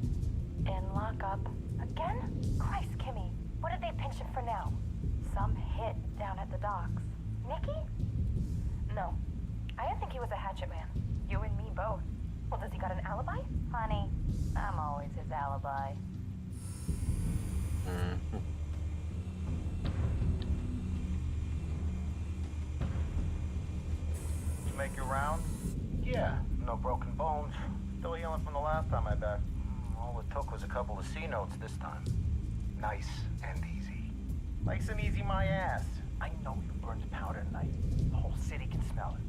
[SPEAKER 15] In lockup. Again? Christ, Kimmy. What did they pinch him for now? Some hit down at the docks. Nikki? No. I didn't think he was a hatchet man. You and me both. Well, does he got an alibi? Honey, I'm always his alibi.
[SPEAKER 13] Did you make your round? Yeah, no broken bones. Still healing from the last time, I bet. All it took was a couple of C notes this time. Nice and easy. Nice and easy, my ass. I know you burned powder tonight. The whole city can smell it.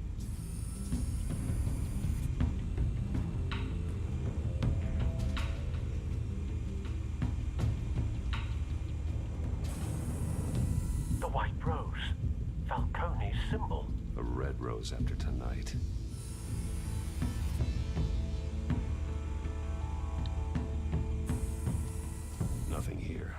[SPEAKER 16] The white rose. Falcone's symbol.
[SPEAKER 6] A red rose after tonight. Nothing here.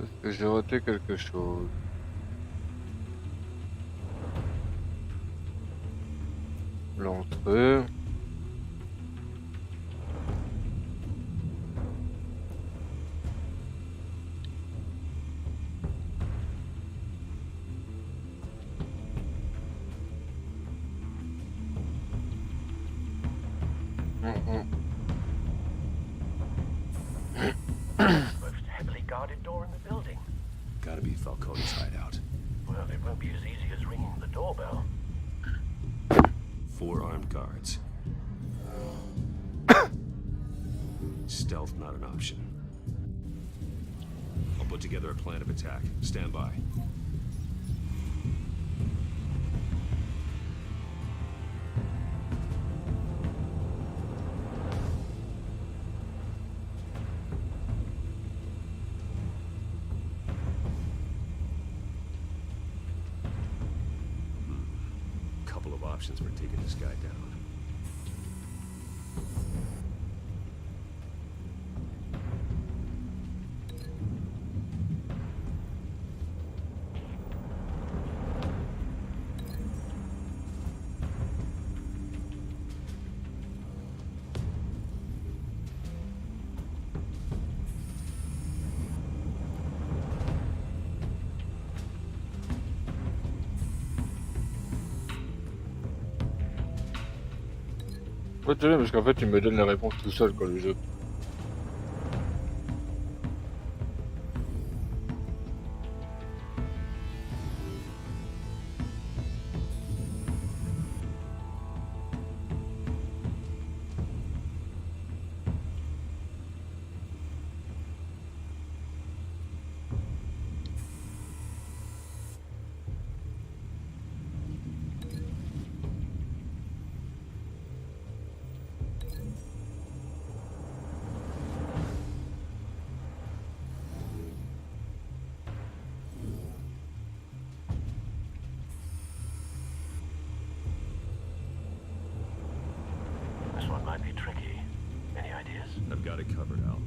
[SPEAKER 1] Est-ce que j'ai raté quelque chose? L'entrée.
[SPEAKER 16] Most heavily guarded door in the building.
[SPEAKER 6] Gotta be Falcone's hideout.
[SPEAKER 16] Well, it won't be as easy as ringing the doorbell.
[SPEAKER 6] 4 armed guards. Stealth not an option. I'll put together a plan of attack. Stand by. Couple of options for taking this guy down.
[SPEAKER 1] Ouais, tu vois, parce qu'en fait, il me donne la réponse tout seul, quoi, le jeu.
[SPEAKER 16] This one might be tricky. Any ideas?
[SPEAKER 6] I've got it covered, Al.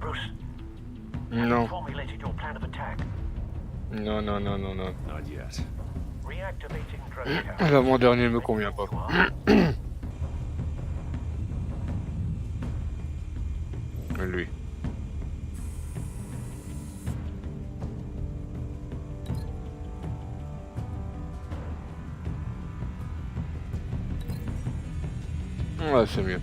[SPEAKER 16] Bruce,
[SPEAKER 1] Non.
[SPEAKER 16] formulated your plan of attack.
[SPEAKER 1] Non, non, non, non, non.
[SPEAKER 6] Not yet.
[SPEAKER 16] Reactivating drone tower.
[SPEAKER 1] L'avant-dernier me convient pas. Lui. Ouais, c'est mieux.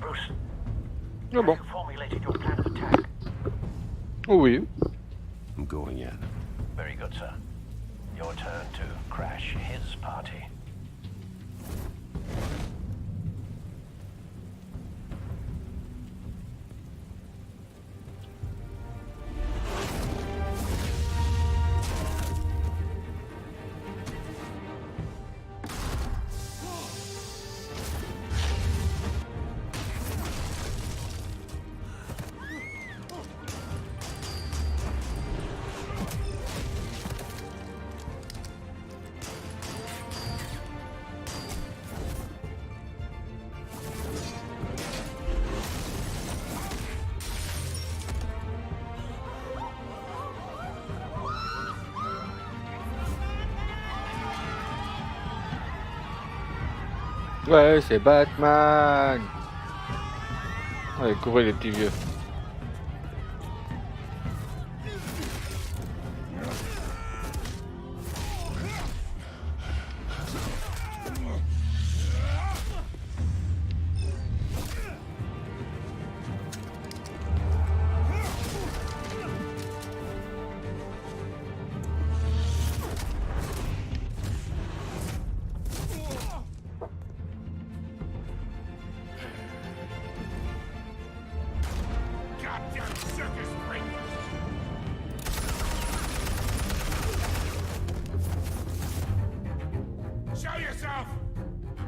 [SPEAKER 16] Bruce,
[SPEAKER 1] Ah bon.
[SPEAKER 16] formulated your plan of attack.
[SPEAKER 1] Oh oui.
[SPEAKER 6] I'm going in.
[SPEAKER 16] Very good, sir. Your turn to crash his party.
[SPEAKER 1] Ouais, c'est Batman. Allez, couvrez les petits vieux.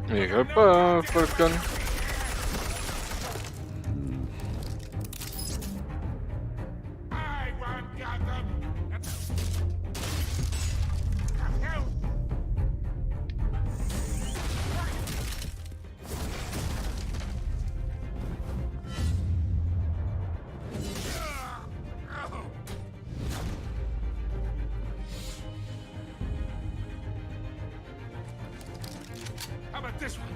[SPEAKER 1] Il rigole pas, hein, Falcon.
[SPEAKER 5] How about this one?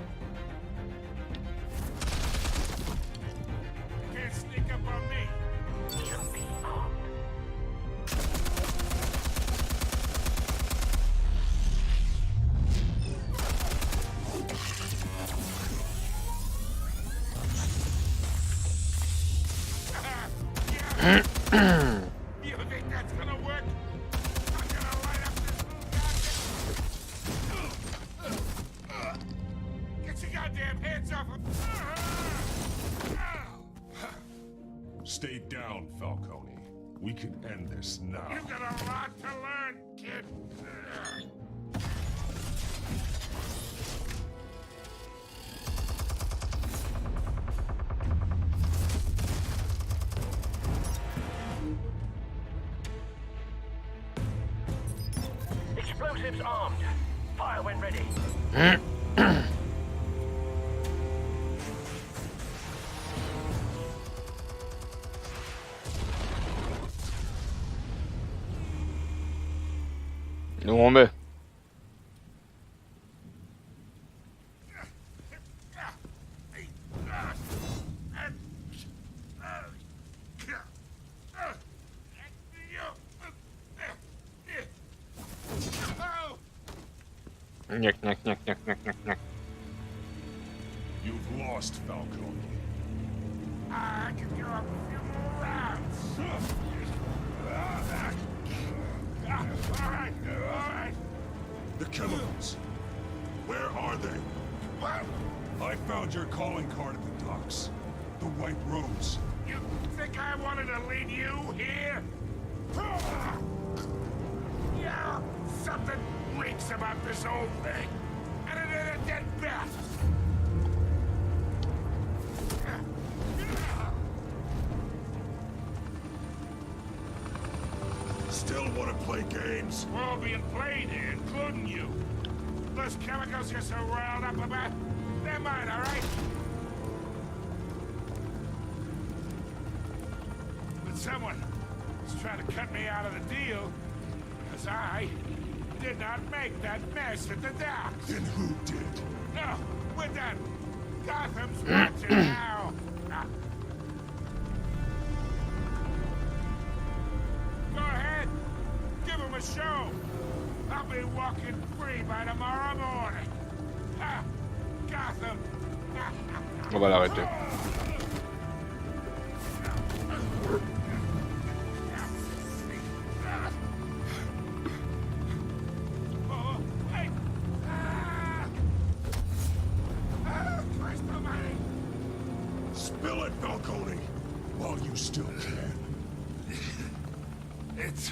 [SPEAKER 5] Can't sneak up on me. You'll be armed. You think that's gonna work? I'm gonna light up this Get your goddamn hands off him!
[SPEAKER 3] Stay down, Falcone. We can end this now.
[SPEAKER 5] You've got a lot to learn, kid.
[SPEAKER 16] Explosives armed. Fire when ready.
[SPEAKER 1] Nous on met. Nyek, nyek, nyek, nyek, nyek, nyek, nyek.
[SPEAKER 3] You've lost, Falcone.
[SPEAKER 5] I can go up a few more rounds. All right.
[SPEAKER 3] The chemicals. Where are they?
[SPEAKER 5] What?
[SPEAKER 3] I found your calling card at the docks. The White Rose.
[SPEAKER 5] You think I wanted to lead you here? Yeah, something reeks about this old thing. And it ain't a dead bat.
[SPEAKER 3] Still want to play games?
[SPEAKER 5] We're all being played here, including you. Those chemicals you're so riled up about, they're mine, all right? But someone is trying to cut me out of the deal because I did not make that mess at the docks.
[SPEAKER 3] Then who did?
[SPEAKER 5] No, we're done. Gotham's watching now. Go ahead. Give him a show. I'll be walking free by tomorrow morning. Ha! Gotham.
[SPEAKER 1] On va l'arrêter.
[SPEAKER 3] Spill it, Falcone, while you still can.
[SPEAKER 5] It's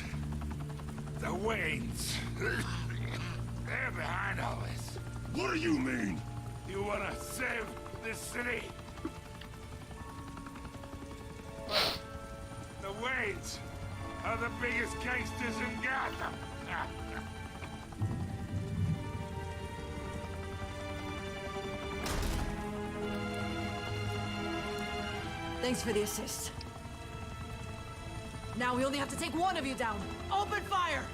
[SPEAKER 5] the Waynes. They're behind all this.
[SPEAKER 3] What do you mean?
[SPEAKER 5] You wanna save this city? But the Waynes are the biggest gangsters in Gotham.
[SPEAKER 15] Thanks for the assist. Now we only have to take one of you down. Open fire!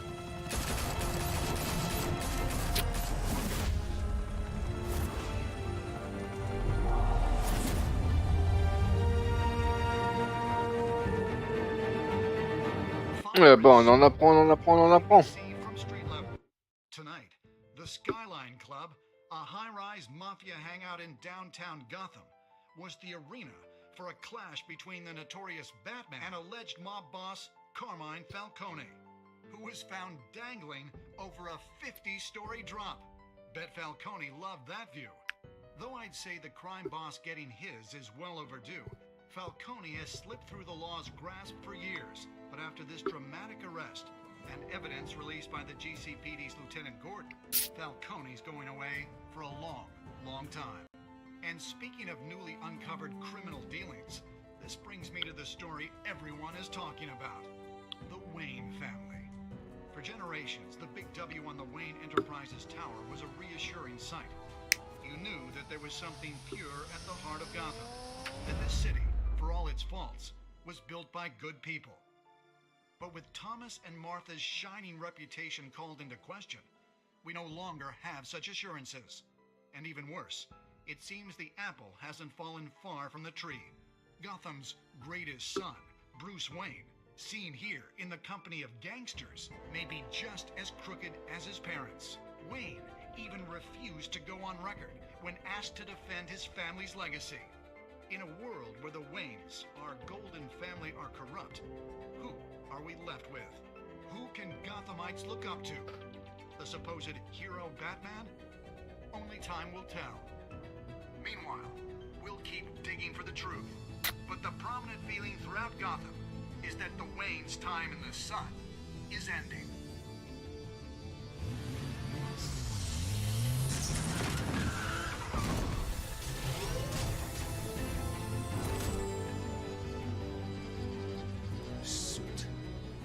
[SPEAKER 1] Bon, on en apprend, on en apprend, on en apprend.
[SPEAKER 17] Tonight, the Skyline Club, a high-rise mafia hangout in downtown Gotham, was the arena for a clash between the notorious Batman and alleged mob boss Carmine Falcone, who was found dangling over a 50-story drop. Bet Falcone loved that view. Though I'd say the crime boss getting his is well overdue, Falcone has slipped through the law's grasp for years, but after this dramatic arrest, and evidence released by the GCPD's Lieutenant Gordon, Falcone's going away for a long, long time. And speaking of newly uncovered criminal dealings, this brings me to the story everyone is talking about. The Wayne family. For generations, the big W on the Wayne Enterprises Tower was a reassuring sight. You knew that there was something pure at the heart of Gotham. That this city, for all its faults, was built by good people. But with Thomas and Martha's shining reputation called into question, we no longer have such assurances. And even worse, it seems the apple hasn't fallen far from the tree. Gotham's greatest son, Bruce Wayne, seen here in the company of gangsters, may be just as crooked as his parents. Wayne even refused to go on record when asked to defend his family's legacy. In a world where the Waynes, our golden family, are corrupt, who are we left with? Who can Gothamites look up to? The supposed hero Batman? Only time will tell. Meanwhile, we'll keep digging for the truth. But the prominent feeling throughout Gotham is that the Waynes' time in the sun is ending.
[SPEAKER 6] The suit,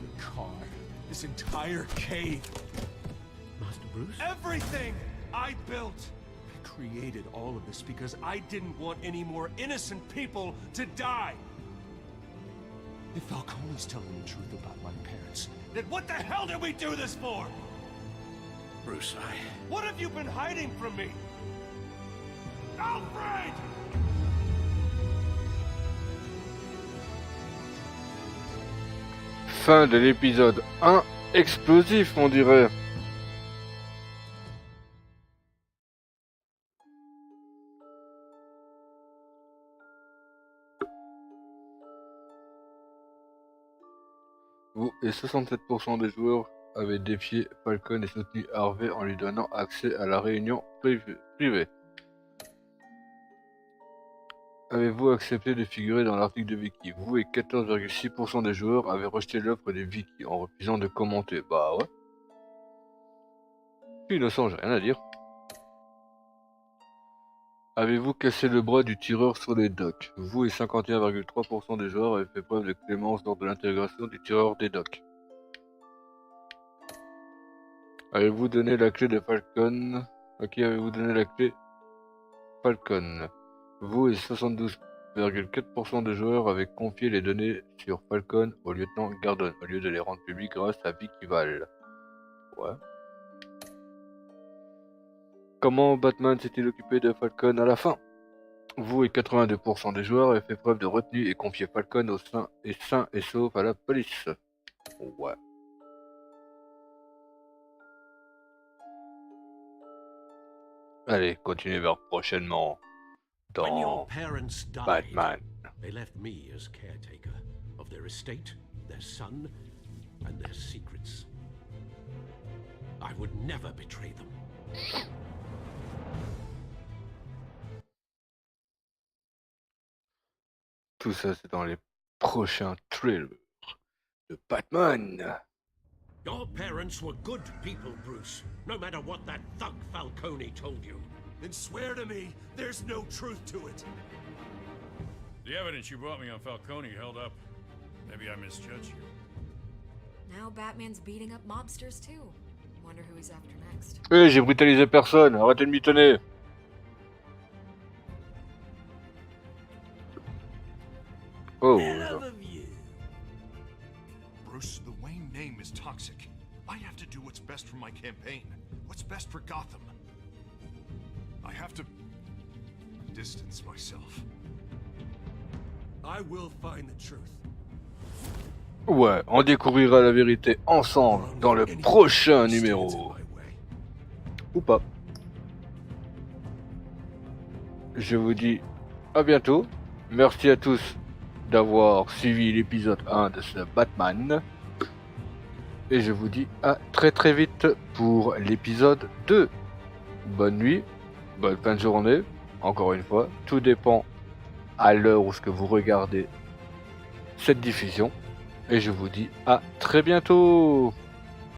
[SPEAKER 6] the car, this entire cave.
[SPEAKER 5] Master Bruce?
[SPEAKER 6] Everything I built! I created all of this because I didn't want any more innocent people to die! If Falcone's telling the truth about my parents, then what the hell did we do this for?
[SPEAKER 5] Bruce,
[SPEAKER 6] What have you been hiding from me? Alfred!
[SPEAKER 1] Fin de l'épisode 1, explosif on dirait. Vous et 67% des joueurs avaient défié Falcon et soutenu Harvey en lui donnant accès à la réunion privée. Avez-vous accepté de figurer dans l'article de Wiki? Vous et 14,6% des joueurs avaient rejeté l'offre des Wiki en refusant de commenter. Bah ouais. Je suis innocent, j'ai rien à dire. Avez-vous cassé le bras du tireur sur les docks? Vous et 51,3% des joueurs avaient fait preuve de clémence lors de l'intégration du tireur des docks. Avez-vous donné la clé de Falcon? À qui avez-vous donné la clé? Falcon. Vous et 72,4% des joueurs avaient confié les données sur Falcon au lieutenant Gordon, au lieu de les rendre publiques grâce à Wikival. Ouais. Comment Batman s'est-il occupé de Falcon à la fin? Vous et 82% des joueurs avaient fait preuve de retenue et confié Falcon au sain et sauf à la police. Ouais. Allez, continuez vers prochainement
[SPEAKER 5] When your
[SPEAKER 1] dans
[SPEAKER 5] parents died,
[SPEAKER 1] Batman.
[SPEAKER 5] they left me as caretaker of their estate, their son, and their secrets. I would never betray them.
[SPEAKER 1] Tout ça, c'est dans les prochains trailers de Batman.
[SPEAKER 5] Your parents were good people, Bruce, no matter what that thug Falcone told you.
[SPEAKER 6] Then swear to me there's no truth to it.
[SPEAKER 18] The evidence you brought me on Falcone held up. Maybe I misjudged you.
[SPEAKER 12] Now Batman's beating up mobsters too. Wonder who he's after next.
[SPEAKER 1] J'ai brutalisé personne, arrêtez de mitonner. Oh.
[SPEAKER 8] Bruce, the Wayne name is toxic. I have to do what's best for my campaign. What's best for Gotham. I have to distance myself.
[SPEAKER 6] I will find the truth.
[SPEAKER 1] Ouais, on découvrira la vérité ensemble dans le prochain numéro. Ou pas. Je vous dis à bientôt. Merci à tous d'avoir suivi l'épisode 1 de ce Batman. Et je vous dis à très très vite pour l'épisode 2. Bonne nuit, bonne fin de journée. Encore une fois, tout dépend à l'heure où ce que vous regardez cette diffusion. Et je vous dis à très bientôt.